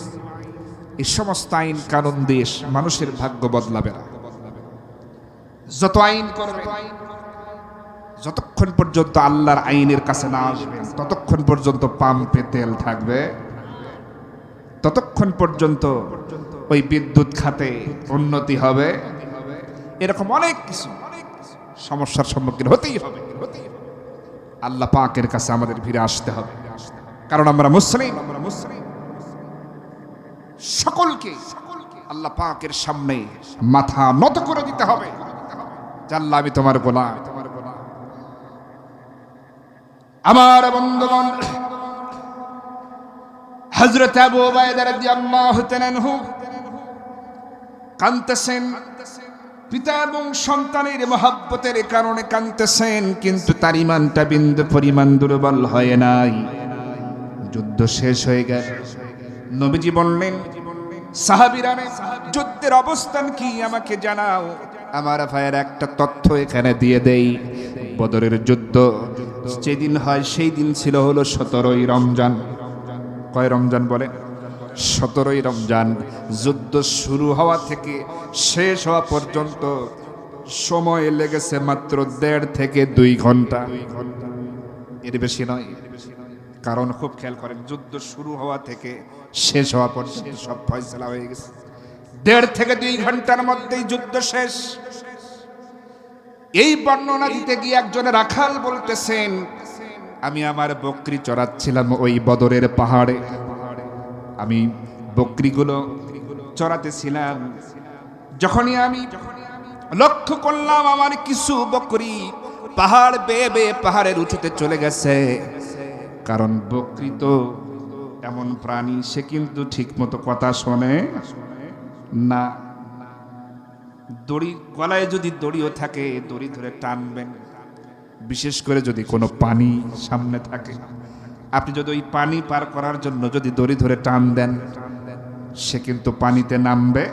এই সমস্ত আইন কানুন দিয়ে মানুষের ভাগ্য বদলাবে না। যত আইন করবে, যতক্ষণ পর্যন্ত আল্লাহর আইনের কাছে না আসবে, ততক্ষণ পর্যন্ত পাম্পে তেল থাকবে, ততক্ষণ পর্যন্ত ওই বিদ্যুৎ খাতে উন্নতি হবে। এরকম অনেক কিছু সমস্যার সম্মুখীন হতেই হবে। আল্লাহ পাকের কাছে আমাদের ফিরে আসতে হবে, কারণ আমরা মুসলিম। সকলকে আল্লাহ পাকের সামনে মাথা নত করে দিতে হবে, আল্লাহ আমি তোমার গোলাম। আমার বন্ধুগণ, হযরত আবু উবাইদা রাদিয়াল্লাহু তাআলা আনহু কাঁদতেছেন, পিতা এবং সন্তানের মহব্বতের কারণে কাঁদতেছেন, কিন্তু তার ঈমানটা বিন্দু পরিমাণ দুর্বল হয় নাই। যুদ্ধ শেষ হয়ে গেল, নবীজি বললেন, সাহাবীরা যুদ্ধের অবস্থান কি আমাকে জানাও। আমার ভাইয়ের একটা তথ্য এখানে দিয়ে দেই। বদরের যুদ্ধ যেদিন হয় সেই দিন ছিল হলো 17ই রমজান। কয় রমজান বলে? 17ই রমজান। যুদ্ধ শুরু হওয়া থেকে শেষ হওয়া পর্যন্ত সময় লেগেছে মাত্র 1.5 থেকে 2 ঘন্টা, এর বেশি নয়। কারণ খুব খেয়াল করেন, যুদ্ধ শুরু হওয়া থেকে শেষ হওয়া পর্যন্ত সব ফয়সালা হয়ে গেছে। 1.5 থেকে 2 ঘন্টার মধ্যেই যুদ্ধ শেষ। এই বর্ণনা দিতে গিয়ে একজন রাখাল বলতেছেন, আমি আমার বকরি চড়াচ্ছিলাম ওই বদরের পাহাড়ে। আমি বকরিগুলো চড়াতেছিলাম, যখনই আমি লক্ষ্য করলাম আমার কিছু বকরি পাহাড় বেয়ে বেয়ে পাহাড়ের উঁচুতে চলে গেছে। কারণ বকরি তো এমন প্রাণী, সে কিন্তু ঠিক মতো কথা শোনে না। দড়ি গলায় যদি দড়িও থাকে, দড়ি ধরে টানবেন, বিশেষ করে যদি কোনো পানি সামনে থাকে, আপনি যদি ওই পানি পার করার জন্য যদি দড়ি ধরে টান দেন, সে কিন্তু পানিতে নামবে,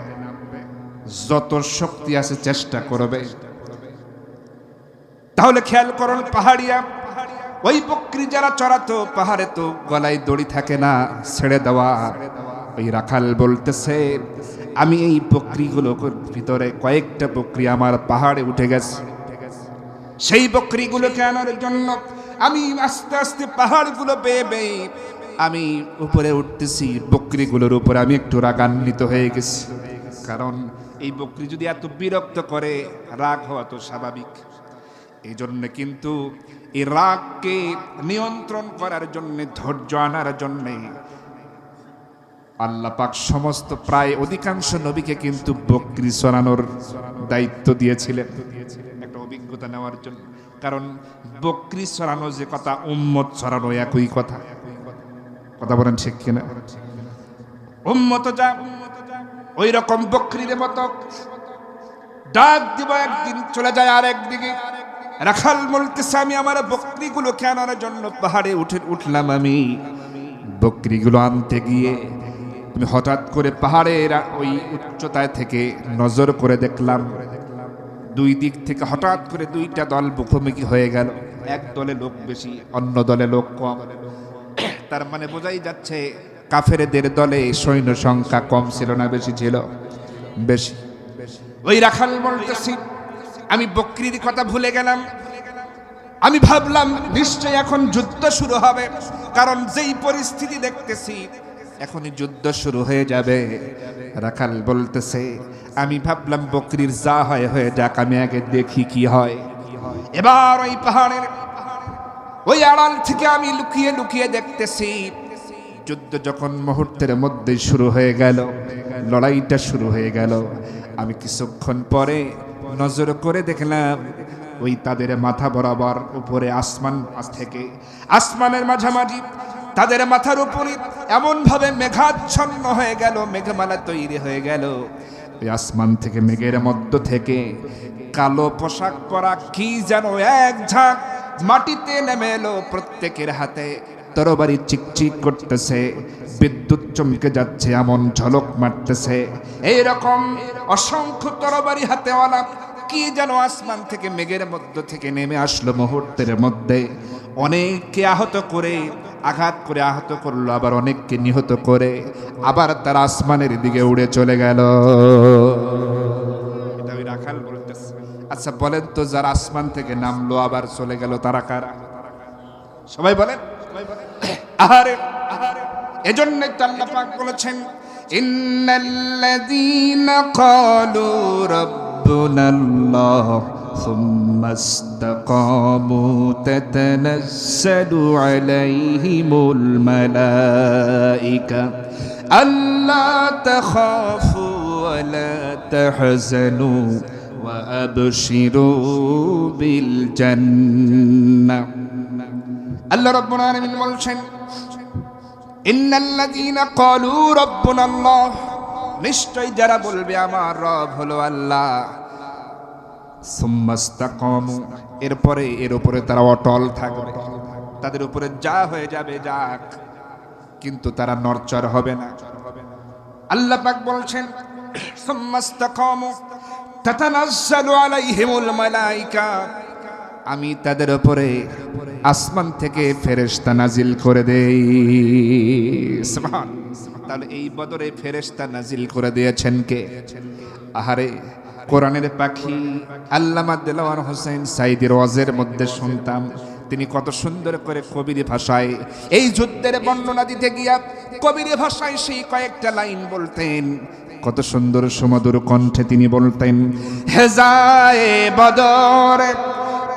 যত শক্তি আছে চেষ্টা করবে। তাহলে খেয়াল করুন, পাহাড়িয়া ওই বকরি যারা চড়াতো, পাহাড়ে তো গলায় দড়ি থাকে না, ছেড়ে দেওয়া। ওই রাখাল বলতেছে, আমি এই বকরিগুলোর ভিতরে কয়েকটা বকরি আমার পাহাড়ে উঠে গেছে। সেই বকরিগুলোকে আনার জন্য আমি আস্তে আস্তে পাহাড়গুলো বেয়ে বেয়ে আমি উপরে উঠতেছি। বকরিগুলোর উপরে আমি একটু রাগান্বিত হয়ে গেছি, কারণ এই বকরি যদি এত বিরক্ত করে, রাগ হওয়া তো স্বাভাবিক। এই জন্য কিন্তু এই রাগকে নিয়ন্ত্রণ করার জন্য, ধৈর্য আনার জন্যে আল্লাহ পাক সমস্ত প্রায় অধিকাংশ নবীকে কিন্তু বকরি চড়ানোর দায়িত্ব দিয়েছিলেন, একটা অভিজ্ঞতা নেওয়ার জন্য। কারণ বকরি চড়ানো যে কথা, উম্মত চড়ানো একই কথা। কথা বলেন ঠিক কিনা? উম্মত যা ওই রকম বকরির মতো ডাক দিব, একদিন চলে যায় আর একদিকে। রাখাল বলতেছে, আমি আমার বকরিগুলোকে আনার জন্য পাহাড়ে উঠলাম। আমি বকরিগুলো আনতে গিয়ে আমি হঠাৎ করে পাহাড়ের ওই উচ্চতায় থেকে নজর করে দেখলাম, দুই দিক থেকে হঠাৎ করে দুইটা দল মুখোমুখি হয়ে গেল। এক দলে লোক বেশি, অন্য দলে লোক কম। তার মানে বোঝাই যাচ্ছে কাফেরদের দলে সৈন্য সংখ্যা কম ছিল না, বেশি ছিল? বেশি। ওই রাখাল বলতেছি, আমি বকরির কথা ভুলে গেলাম। আমি ভাবলাম নিশ্চয় এখন যুদ্ধ শুরু হবে, কারণ যেই পরিস্থিতি দেখতেছি এখনই যুদ্ধ শুরু হয়ে যাবে। রাখাল বলতেছে, আমি ভাবলাম বকরির যা হয় হয়ে যাক, আমি আগে দেখি কি হয়। এবার ওই পাহাড়ের ওই আড়াল থেকে আমি লুকিয়ে লুকিয়ে দেখতেছি। যুদ্ধ যখন মুহূর্তের মধ্যে শুরু হয়ে গেল, লড়াইটা শুরু হয়ে গেল। আমি কিছুক্ষণ পরে নজর করে দেখলাম, ওই তাদের মাথা বরাবর উপরে আসমান থেকে, আসমানের মাঝামাঝি তাদের মাথার উপরে এমন ভাবে মেঘাচ্ছন্ন হয়ে গেল, মেঘমালা তৈরি হয়ে গেল। ওই আসমান থেকে, মেঘের মধ্য থেকে কালো পোশাক পরা কি যেন এক ঝাঁক মাটিতে নেমে এলো। প্রত্যেকের হাতে তরবারি চিকচিক করতেছে, বিদ্যুৎ চমকে যাচ্ছে, এমন ঝলক মারতেছে। এইরকম অসংখ্য তরবারি হাতেওয়ালা কি যেন আসমান থেকে, মেঘের মধ্য থেকে নেমে আসলো মুহূর্তের মধ্যে। অনেককে আহত করে, আঘাত করে আহত করলো, আবার অনেককে নিহত করে আবার তারা আসমানের দিকে উড়ে চলে গেল। এটা ওই রাখাল বলতেছে। আচ্ছা বলেন তো, যারা আসমান থেকে নামলো আবার চলে গেল, তারা কারা? সবাই বলেন। আহারে, এজন্যই তো আল্লাহ পাক বলেছেন, ইন্নাল্লাযীনা ক্বালু রাব্বুনাল্লাহ সুম্মা ইসতাকামু তাতানাজ্জালু আলাইহিমুল মালায়েকা আল্লা তাখাফু ওয়া লা তাহজানু ওয়া আবশিরু বিল জান্নাহ। আল্লাহ রাব্বুল আলামিন বলছেন, ইন্নাল্লাযীনা ক্বালু রাব্বুনাল্লাহ, নিশ্চয় যারা বলবে আমার রব হলো আল্লাহ, সুম্মা ইসতাকামু, এরপরে এর উপরে তারা অটল থাকবে। তাদের উপরে যা হয়ে যাবে যাক, কিন্তু তারা নড়চড় হবে না। আল্লাহ পাক বলছেন, সুম্মা ইসতাকামু তাতানাজ্জালু আলাইহিমুল মালায়েকা, আমি তাদের উপরে আসমান থেকে ফেরেশতা নাজিল করে দেই। সুবহান। তাহলে এই বদরে ফেরেশতা নাজিল করে দিয়েছেন কে? আহারে, কোরআনের পাখি আল্লামা দেলাওয়ার হোসেন সাইদির ওয়াজের মধ্যে শুনতাম, তিনি কত সুন্দর করে কবির ভাষায় এই যুদ্ধের বর্ণনা দিতে গিয়া কবির ভাষায় সেই কয়েকটা লাইন বলতেন। কত সুন্দর সুমধুর কণ্ঠে তিনি বলতেন, হেজায়ে বদর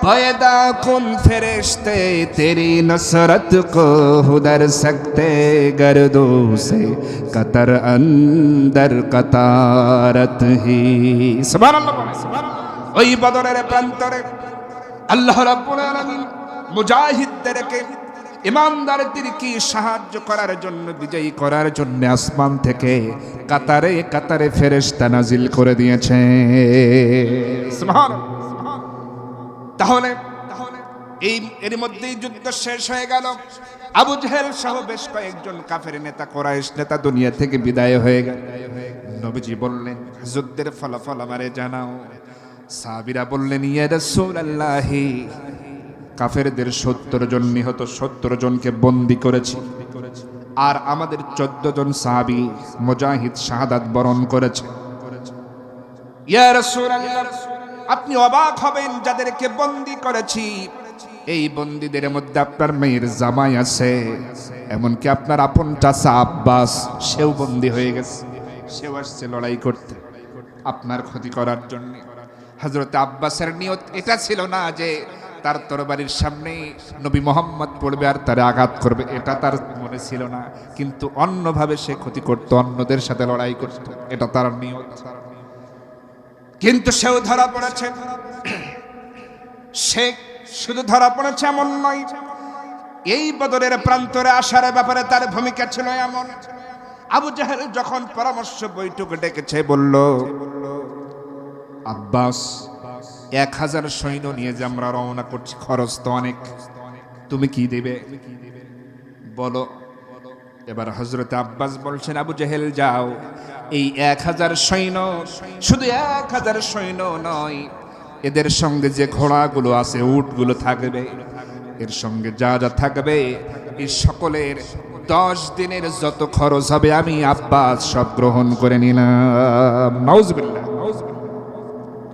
पैदा कुन फरिश्ते तेरी नसरत को हुदर सकते गर्दो से कतर अंदर कतारत ही। सुबहानाल्लाह। ওই বদরের প্রান্তরে আল্লাহ রাব্বুল আলামিন মুজাহিদদেরকে ইমানদারদেরকে সাহায্য করার জন্য, বিজয়ী করার জন্য আসমান থেকে কাতারে কাতারে ফেরেশতা নাজিল করে দিয়েছে। সুবহানাল্লাহ। তাহলে এর মধ্যেই যুদ্ধ শেষ হয়ে গেল। আবু জেহেল সহ বেশ কয়েকজন কাফের নেতা, কুরাইশ নেতা দুনিয়া থেকে বিদায় হয়ে গেল। নবীজি বললেন, যুদ্ধের ফলাফল আমারে জানাও। সাহাবীরা বললেন, ইয়া রাসূলুল্লাহ, কাফেরদের 70 জন নিহত, 70 জনকে বন্দী করেছি, আর আমাদের 14 জন সাহাবী মুজাহিদ শাহাদাত বরণ করেছে। ইয়া রাসূলুল্লাহ, আপনি অবাক হবেন, যাদেরকে বন্দী করেছি এই বন্দীদের মধ্যে আপনার মেয়ের জামাই আছে, এমনকি আপনার আপন চাচা আব্বাস, সেও বন্দী হয়ে গেছে। সেও আসছে লড়াই করতে আপনার ক্ষতি করার জন্য। হযরত আব্বাসের নিয়ত এটা ছিল না যে তার তরবারির সামনে নবী মুহাম্মদ পড়বে আর তারে আঘাত করবে, এটা তার মনে ছিল না। কিন্তু অন্যভাবে সে ক্ষতি করত, অন্যদের সাথে লড়াই করত, এটা তার নিয়ত। কিন্তু সেও ধরা পড়েছে। সে শুধু ধরা পড়েছে এমন নয়, এই বদরের প্রান্তরে আসার ব্যাপারে তার ভূমিকা ছিল এমন। আবু জেহেল যখন পরামর্শ বৈঠক ডেকেছে, বলল, আব্বাস 1000 সৈন্য নিয়ে যে আমরা রওনা করছি, খরচ তো অনেক, তুমি কি দেবে বলো। এবার হযরত আব্বাস বলছেন, আবু জেহেল যাও, এই 1000 সৈন্য শুধু 1000 সৈন্য নয়, এদের সঙ্গে যে ঘোড়াগুলো আছে, উটগুলো থাকবে, এর সঙ্গে যা যা থাকবে, এই সকলের 10 দিনের যত খরচ হবে আমি আব্বাস সব গ্রহণ করে নিলাম। নাউজুবিল্লাহ।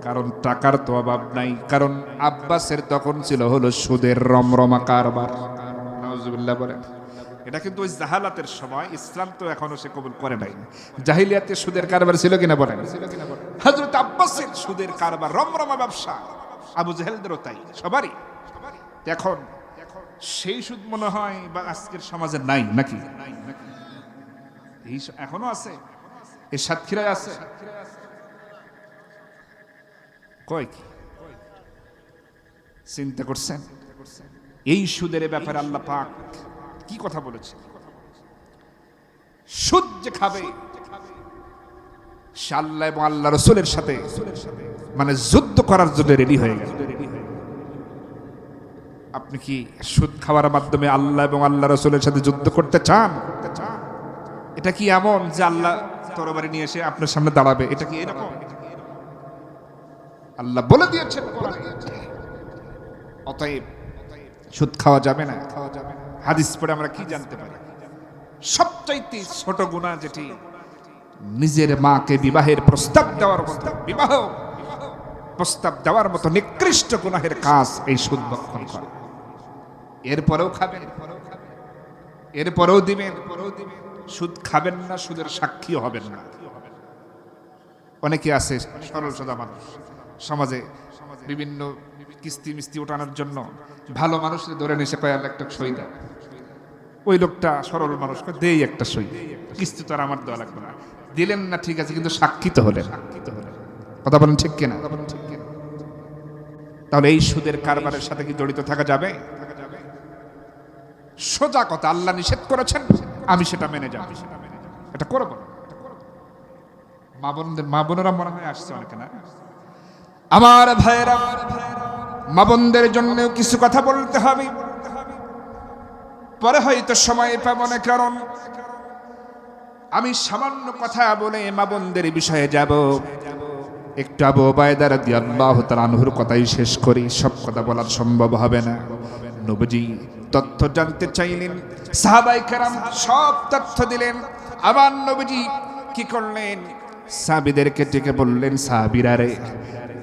কারণ টাকার তো অভাব নাই, কারণ আব্বাসের তখন ছিল হলো সুদের রমরমা কারবার। নাউজুবিল্লাহ বলেন। এটা কিন্তু ওই জাহালাতের সময়, ইসলাম তো এখনো সে কবুল করে নাই। জাহিলিয়াতে সুদের কারবার ছিল কিনা বলেন। হযরত আব্বাসের সুদের কারবার, রমরমা ব্যবসা, আবু জেহেলদেরও তাই, সবারই। এখন সেই সুদ মনে হয় বা আজকের সমাজে নাই নাকি? এই এখনো আছে, এই সাতক্ষীরায় আছে। কয় কি চিন্তা করছেন? এই সুদের ব্যাপারে আল্লাহ পাক কি কথা বলেছে? সুদ যে খাবে সে আল্লাহ এবং আল্লাহ রাসূলের সাথে মানে যুদ্ধ করার জন্য রেডি হয়ে গেল। আপনি কি সুদ খাওয়ার মাধ্যমে আল্লাহ এবং আল্লাহ রাসূলের সাথে যুদ্ধ করতে চান? এটা কি এমন যে আল্লাহ তরবারি নিয়ে এসে আপনার সামনে দাঁড়াবে? এটা কি এরকম? আল্লাহ বলে দিয়েছেন কোরআনে, অতএব সুদ খাওয়া যাবে না। হাদিস পড়ে আমরা কি জানতে পারি? সবচাইতে ছোট গুনাহ যেটি, নিজের মাকে বিবাহের প্রস্তাব দেওয়ার মতো, বিবাহ প্রস্তাব দেওয়ার মতো নিকৃষ্ট গুনাহের কাজ এই সুদ ভক্ষণ করা। এরপরেও খাবেন, এরপরেও দিবেন, সুদ খাবেন না, সুদের সাক্ষীও হবেন না। অনেকে আছে সরল সোজা মানুষ, সমাজে বিভিন্ন কিস্তি মিস্তি ওঠানোর জন্য ভালো মানুষের ধরে নিয়ে কয় একটা সই দেয়। ওই লোকটা সরল মানুষ, দেই একটা সই, কিস্তি তো আর আমার দেওয়া লাগবে না। দিলেন না ঠিক আছে, কিন্তু সাক্ষী তো হলেন। কথা বলেন ঠিক কিনা? তাহলে এই সুদের কারবারের সাথে কি জড়িত থাকা যাবে? সোজা কথা, আল্লাহ নিষেধ করেছেন, আমি সেটা মেনে যাব, এটা করব না। মা বোনেরা মনে হয় আসছে অনেকে না? আমার ভাইয়েরা, মা বোনদের জন্য কিছু কথা বলতে হবে, পরে হয়তো সময় পাবো না, কারণ আমি সামান্য কথা বলে মা বোনদের বিষয়ে যাব। একটু আবু উবায়দা রাদিয়াল্লাহু তাআলা আনহুর কথাই শেষ করি, সব কথা বলা সম্ভব হবে না। নবীজি তথ্য জানতে চাইলেন, সাহাবায়ে কেরাম সব তথ্য দিলেন। আবার নবীজি কি করলেন? সাহাবীদেরকে ডেকে বললেন, সাহাবীরা রে,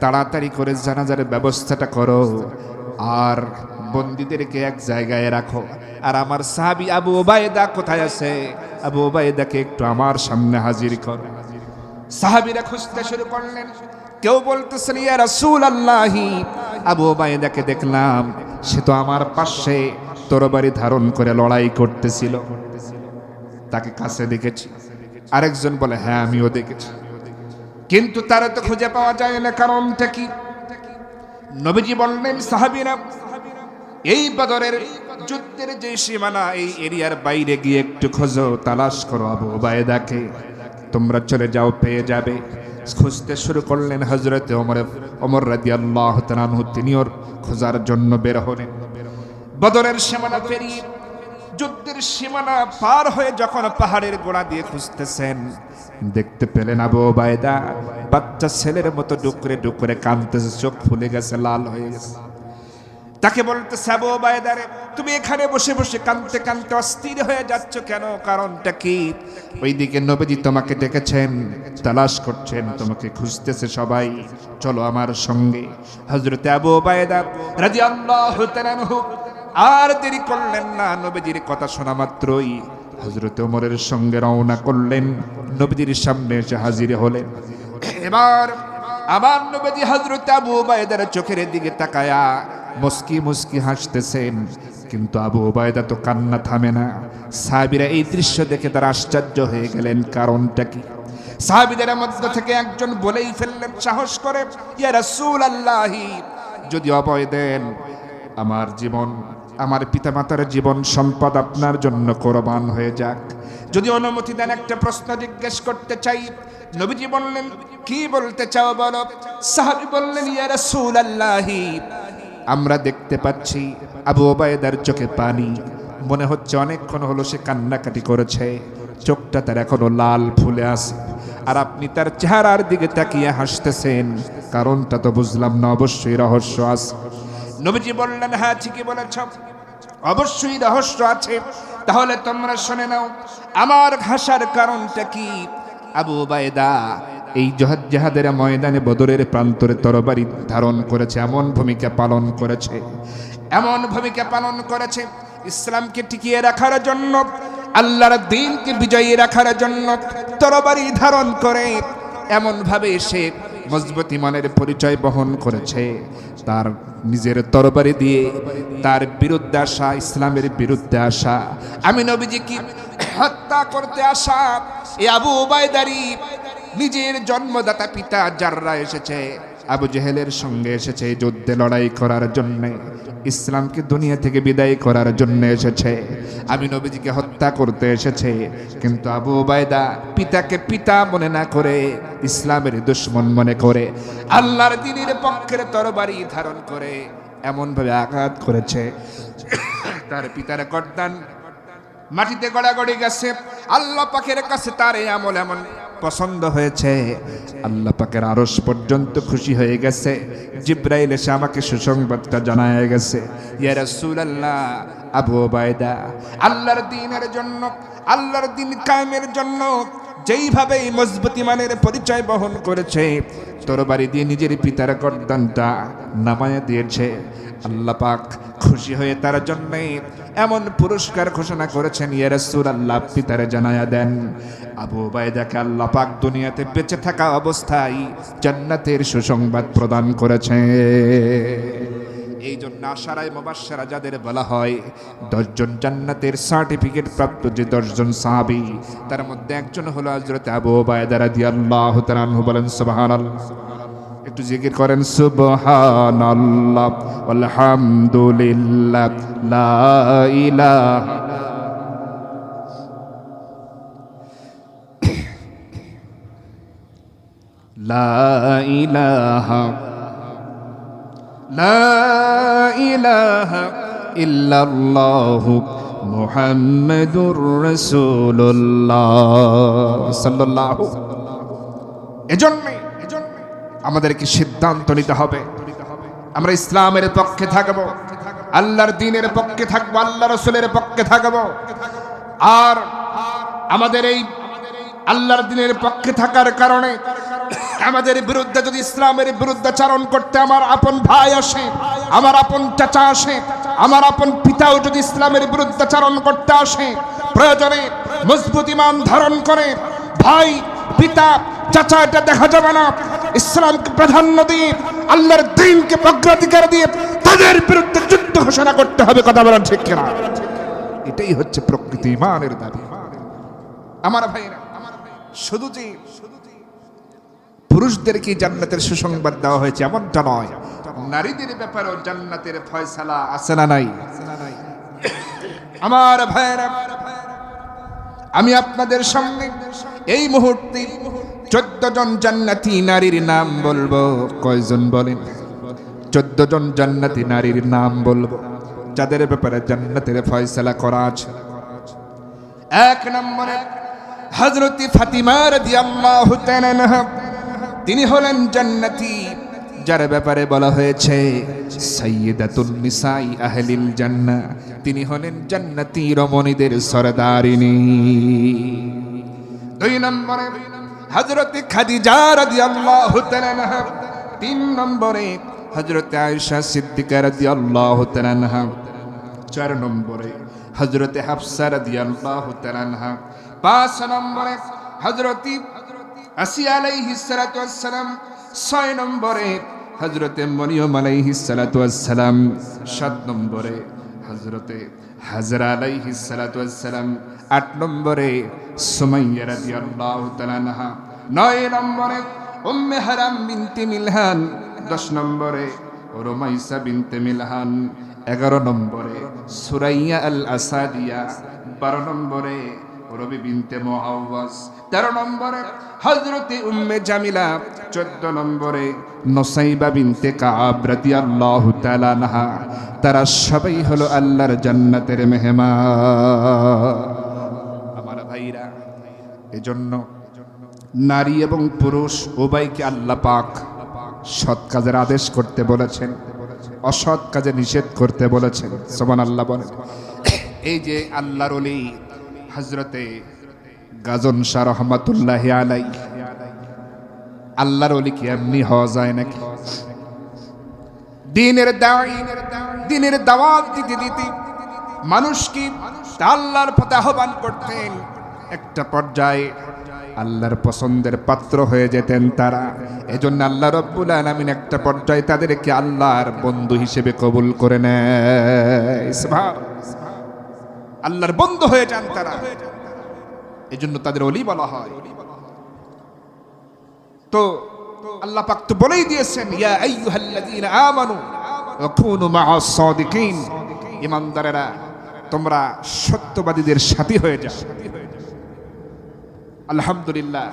তাড়াতাড়ি করে জানাজার ব্যবস্থাটা করো, আর বন্দীদেরকে এক জায়গায় রাখো, আর আমার সাহাবী আবু উবাইদা কোথায় আছে? আবু উবাইদাকে একটু আমার সামনে হাজির করো। সাহাবীরা খুঁজতে শুরু করলেন। কেউ বলতেছেন ইয়া রাসূলুল্লাহি, আবু উবাইদাকে দেখলাম, সে তো আমার পাশে তরবারি ধারণ করে লড়াই করতেছিল, তাকে কাছে দেখেছি। আরেকজন বলে হ্যাঁ আমিও দেখেছি, কিন্তু তারা তো খুঁজে পাওয়া যায় না, কারণটা কি? নবীজি বললেন সাহাবীরা, এই বদরের যুদ্ধের যে সীমানা, এই এরিয়ার বাইরে গিয়ে একটু খোঁজো, তালাশ করো আবু উবাইদাকে, তোমরা চলে যাও, পেয়ে যাবে। খুঁজতে শুরু করলেন। হযরতে ওমর রাদিয়াল্লাহু তাআলা আনহু তিনিও খোঁজার জন্য বের হলেন। বদরের সীমানা পেরিয়ে, যুদ্ধের সীমানা পার হয়ে যখন পাহাড়ের গোড়া দিয়ে খুঁজতেছেন, দেখতে পেলেন আবু উবাইদা বাচ্চা ছেলের মতো ডুকরে ডুকরে কাঁদতেছে, চোখ ফুলে গেছে, লাল হয়ে গেছে। তাকে বলতেছে আবু উবাইদা রে, তুমি এখানে বসে বসে কাঁদতে কাঁদতে অস্থির হয়ে যাচ্ছ কেন? কারণটা কি? ওইদিকে নবীজি তোমাকে ডেকেছেন, তালাশ করছেন, তোমাকে খুঁজতেছে সবাই, চলো আমার সঙ্গে। হযরতে আবু উবাইদা রাদিয়াল্লাহু তাআলা আনহু আর দেরি করলেন না, নবীজির কথা শোনা মাত্রই হযরত ওমরের সঙ্গে রওনা করলেন, নবীজির সামনে এসে হাজির হলেন। এবার আমার নবীজি হযরত আবু উবাইদার চোখের দিকে তাকায়া মুস্কি মুস্কি হাসতেছেন, কিন্তু আবু উবাইদা তো কান্না থামে না। সাহাবীরা এই দৃশ্য দেখে তারা আশ্চর্য হয়ে গেলেন, কারণটা কি? সাহাবীদের মধ্যে থেকে একজন বলেই ফেললেন সাহস করে, ইয়া রাসূলুল্লাহি, যদি অভয় দেন আমার জীবন, আমার পিতামাতার জীবন সম্পদ আপনার জন্য কোরবান হয়ে যাক। যদি অনুমতি দেন একটা প্রশ্ন জিজ্ঞেস করতে চাই। নবীজি বললেন কি বলতে চাও বলো? সাহাবী বললেন ইয়া রাসূলুল্লাহি, আমরা দেখতে পাচ্ছি আবু উবাইদার চোখে পানি, মনে হচ্ছে অনেকক্ষণ হলো সে কান্নাকাটি করেছে, চোখটা তার এখনো লাল ফুলে আছে, আর আপনি তার চেহারার দিকে তাকিয়ে হাসতেছেন, কারণটা তো বুঝলাম না, অবশ্যই রহস্য আছে। নবীজি বললেন হ্যাঁ ঠিকই বলেছ, অবশ্যই রহস্য আছে। তাহলে তোমরা শুনে নাও, আমার হাসার কারণটা কি? আবু উবাইদা এই জিহাদের ময়দানে বদরের প্রান্তরে তরবারি ধারণ করেছে, এমন ভূমিকা পালন করেছে, এমন ভূমিকা পালন করেছে ইসলামকে টিকিয়ে রাখার জন্য, আল্লাহর দ্বীনকে বিজয়ী রাখার জন্য তরবারি ধারণ করে এমন ভাবে সে মজবুত ঈমানের পরিচয় বহন করেছে। তার নিজের তরবারি দিয়ে তার বিরুদ্ধে আসা, ইসলামের বিরুদ্ধে আসা, আমি নবীজিকে হত্যা করতে আসা এই আবু উবাইদারি নিজের জন্মদাতা পিতা জাররা এসেছে, আবু জেহেলের সঙ্গে এসেছে যুদ্ধে লড়াই করার জন্য, ইসলামকে দুনিয়া থেকে বিদায় করার জন্য এসেছে, আমি নবীজিকে হত্যা করতে এসেছে। কিন্তু আবু উবাইদা পিতাকে পিতা মনে না করে ইসলামের দুশমন মনে করে আল্লাহর দ্বীনের পক্ষের তরবারি ধারণ করে এমন ভাবে আঘাত করেছে, তার পিতার গর্দান মাটিতে গড়াগড়ি গেছে। আল্লাহ পাকের কাছে তার এই আমল এমন পছন্দ হয়েছে, আল্লাহ পাকের আরশ পর্যন্ত খুশি হয়ে গেছে। জিব্রাইল এসে আমাকে সুসংবাদটা জানায় গেছে, ইয়া রাসূলুল্লাহ, আবু উবাইদা আল্লাহর দ্বীনের জন্য, আল্লাহর দ্বীন কায়েমের জন্য যেইভাবে মজবুত ঈমানের পরিচয় বহন করেছে, তরবারি দিয়ে নিজের পিতার গর্দানটা নামায়া দিয়েছে, আল্লাহ পাক খুশি হয়ে তার জন্য এমন পুরস্কার ঘোষণা করেছেন। ইয়া রাসূলুল্লাহ, পিতারে জানায়া দেন আবু উবাইদাকে আল্লাহ পাক দুনিয়াতে বেঁচে থাকা অবস্থায় জান্নাতের সুসংবাদ প্রদান করেছে। এই জন্য আশারায়ে মুবাশশারা যাদের বলা হয়, 10 জন জান্নাতের সার্টিফিকেট প্রাপ্ত যে 10 জন সাহাবী, তার মধ্যে একজন হলো হযরত আবু উবাইদা রাদিয়াল্লাহু তাআলা আনহু। বলেন সুবহানাল্লাহ, একটু জিকির করেন সুবহানাল্লাহ আলহামদুলিল্লাহ লা ইলাহা লা ইলাহা লা ইলাহা ইল্লাল্লাহু মুহাম্মাদুর রাসূলুল্লাহ সাল্লাল্লাহু। এজন্য আমাদেরকে সিদ্ধান্ত নিতে হবে, আমরা ইসলামের পক্ষে থাকব, আল্লাহর দ্বীনের পক্ষে থাকব, আল্লাহ রাসূলের পক্ষে থাকব। আর আমাদের এই আল্লাহর দ্বীনের পক্ষে থাকার কারণে আমাদের বিরুদ্ধে যদি ইসলামের বিরুদ্ধাচরণ করতে আমার আপন ভাই আসে, আমার আপন চাচা আসে, আমার আপন পিতাও যদি ইসলামের বিরুদ্ধাচরণ করতে আসে, প্রয়োজনে মজবুত ঈমান ধারণ করে, ভাই পিতা চাচা এটা দেখা যাবে না, ইসলামকে প্রাধান্য দিয়ে আল্লাহর দ্বীনকে অগ্রাধিকার দিয়ে তাদের বিরুদ্ধে যুদ্ধ ঘোষণা করতে হবে। কথা বলেন ঠিক কিনা? এটাই হচ্ছে প্রকৃতি ঈমানের দাবি। আমার ভাইরা, শুধু যে পুরুষদেরকে জান্নাতের সুসংবাদ দেওয়া হয়েছে এমনটা নয়, নারীদের ব্যাপারেও জান্নাতের ফয়সালা আছে না নাই? আমার ভাইরা, আমি আপনাদের সামনে এই মুহূর্তে 14 জন জান্নাতি নারীর নাম বলবো। কয়জন বলেন? 14 জন জান্নাতি নারীর নাম বলবো যাদের ব্যাপারে জান্নাতের ফয়সালা করা আছে। 1 নম্বরে হযরত ফাতিমা রাদিয়াল্লাহু তাআলা আনহা, তিনি হলেন জান্নাতি, যার ব্যাপারে বলা হয়েছে সাইয়্যিদাতুন নিসাই আহলিল জান্নাহ। তিনি হলেন জান্নাতি রমণীদের সরদারিনী। 2 নম্বরে হযরত খাদিজা রাদিয়াল্লাহু তাআলা আনহা। 3 নম্বরে হযরত আয়েশা সিদ্দিকা রাদিয়াল্লাহু তাআলা আনহা। 4 নম্বরে হযরত হাফসা রাদিয়াল্লাহু তাআলা আনহা। 5 নম্বরে হযরত আসিয়া আলাইহিস সালাতু ওয়াস সালাম। 6 নম্বরে হযরত মরিয়ম আলাইহিস সালাতু ওয়াস সালাম। 7 নম্বরে হযরত হাজরা আলাইহিস সালাতু ওয়াস সালাম। 8 নম্বরে সুমাইয়া রাদিয়াল্লাহু তাআলা আনহা। 9 নম্বরে উম্মে হারাম বিনতে মিলহান। 10 নম্বরে রুমাইসা বিনতে মিলহান। 11 নম্বরে সুরাইয়া আল আসাদিয়া। 12 নম্বরে রবি বিনতে মুআওয়াজ। 13 নম্বরে হযরত উম্মে জামিলা। 14 নম্বরে নুসাইবা বিনতে কাব রাদিয়াল্লাহু তাআলা আনহা। তারা সবাই হলো আল্লাহর জান্নাতের মেহমান। আমার ভাইরা, এজন্য নারী এবং পুরুষ উভয়কে আল্লাহ পাক সৎ কাজের আদেশ করতে বলেছেন, অসৎ কাজে নিষেধ করতে বলেছেন। সুবহানাল্লাহ বলেন। এই যে আল্লাহর ওলি হযরতে গাজন শাহ রহমাতুল্লাহি আলাইহি, আল্লাহর ওলি কি এমনি হওয়া যায় নাকি? দ্বীনের দাঈ, দ্বীনের দাওয়াত দিতে দিতে মানুষকে আল্লাহর পথে আহ্বান করতেন। একটা পর্যায়ে আল্লাহর পছন্দের পাত্র হয়ে যেতেন তারা। এজন্য আল্লাহ রাব্বুল আলামিন একটা পর্যায়ে তাদেরকে আল্লাহর বন্ধু হিসেবে কবুল করে নেয়। সুবহানাল্লাহ, আল্লাহর বন্ধু হয়ে যান তারা, এজন্য তাদের ওলি বলা হয়। তো আল্লাহ পাক তো বলেই দিয়েছেন, ইয়া আইয়ুহাল্লাযীনা আমানু ওয়া কুনু মা'আস সাদিকিন। ঈমানদারেরা, তোমরা সত্যবাদীদের সাথী হয়ে যাও। আলহামদুলিল্লাহ,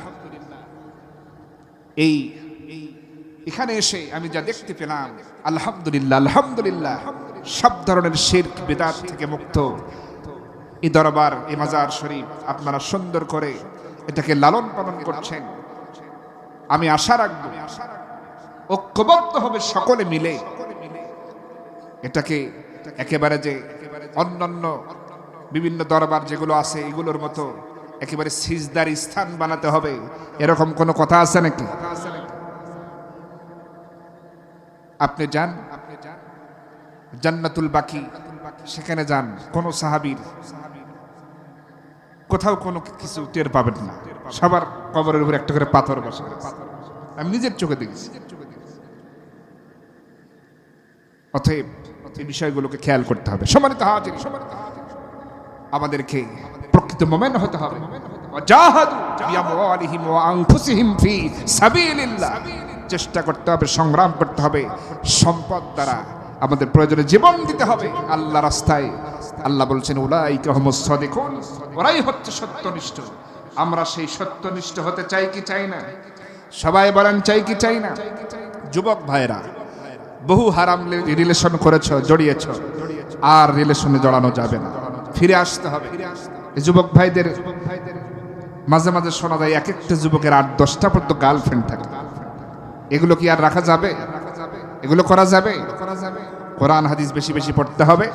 এই এখানে এসে আমি যা দেখতে পেলাম, আলহামদুলিল্লাহ আলহামদুলিল্লাহ, সব ধরনের শিরক বিদআত থেকে মুক্ত এই দরবার, এই মাজার শরীফ আপনারা সুন্দর করে এটাকে লালন পালন করছেন। আমি আশা রাখব ঐক্যবদ্ধ হবে সকলে মিলে এটাকে একেবারে যে অন্যান্য বিভিন্ন দরবার যেগুলো আছে এগুলোর মতো একেবারে সিজদার স্থান বানাতে হবে, এরকম কোনো কথা আছে নাকি? আপনি যান জান্নাতুল বাকি, সেখানে যান, কোন সাহাবীর কোথাও কোনো কিছু টের পাবেন না। সবার কবরের উপর একটা করে পাথর বসে, আমি নিজের চোখে দেখেছি। অতএব এই বিষয়গুলোকে খেয়াল করতে হবে। সম্মানিত হাজির, আমাদেরকে প্রকৃত মুমিন হতে হবে। ওয়াজাহাদু বিআমওয়ালিহিম ওয়া আনফুসিহিম ফি সাবিলিল্লাহ, চেষ্টা করতে হবে, সংগ্রাম করতে হবে, সম্পদ দ্বারা আমাদের প্রয়োজনে জীবন দিতে হবে আল্লাহর রাস্তায়। আল্লাহ বলছেন উলাইকা হুমুস সাদিকুন, ওরাই হচ্ছে সত্যনিষ্ঠ। আমরা সেই সত্যনিষ্ঠ হতে চাই কি চাই না? সবাই বলেন চাই কি চাই না? যুবক ভাইরা, বহু হারাম রিলেশন করেছো, জড়িয়েছো, আর রিলেশনে জড়ানো যাবে না, ফিরে আসতে হবে। এই যুবক ভাইদের মাঝে মাঝে শোনা যায় এক একটা যুবকের 8-10টা পর্যন্ত গার্লফ্রেন্ড থাকে। এগুলো কি আর রাখা যাবে? এগুলো করা যাবে? কোরআন হাদিস বেশি বেশি পড়তে হবে।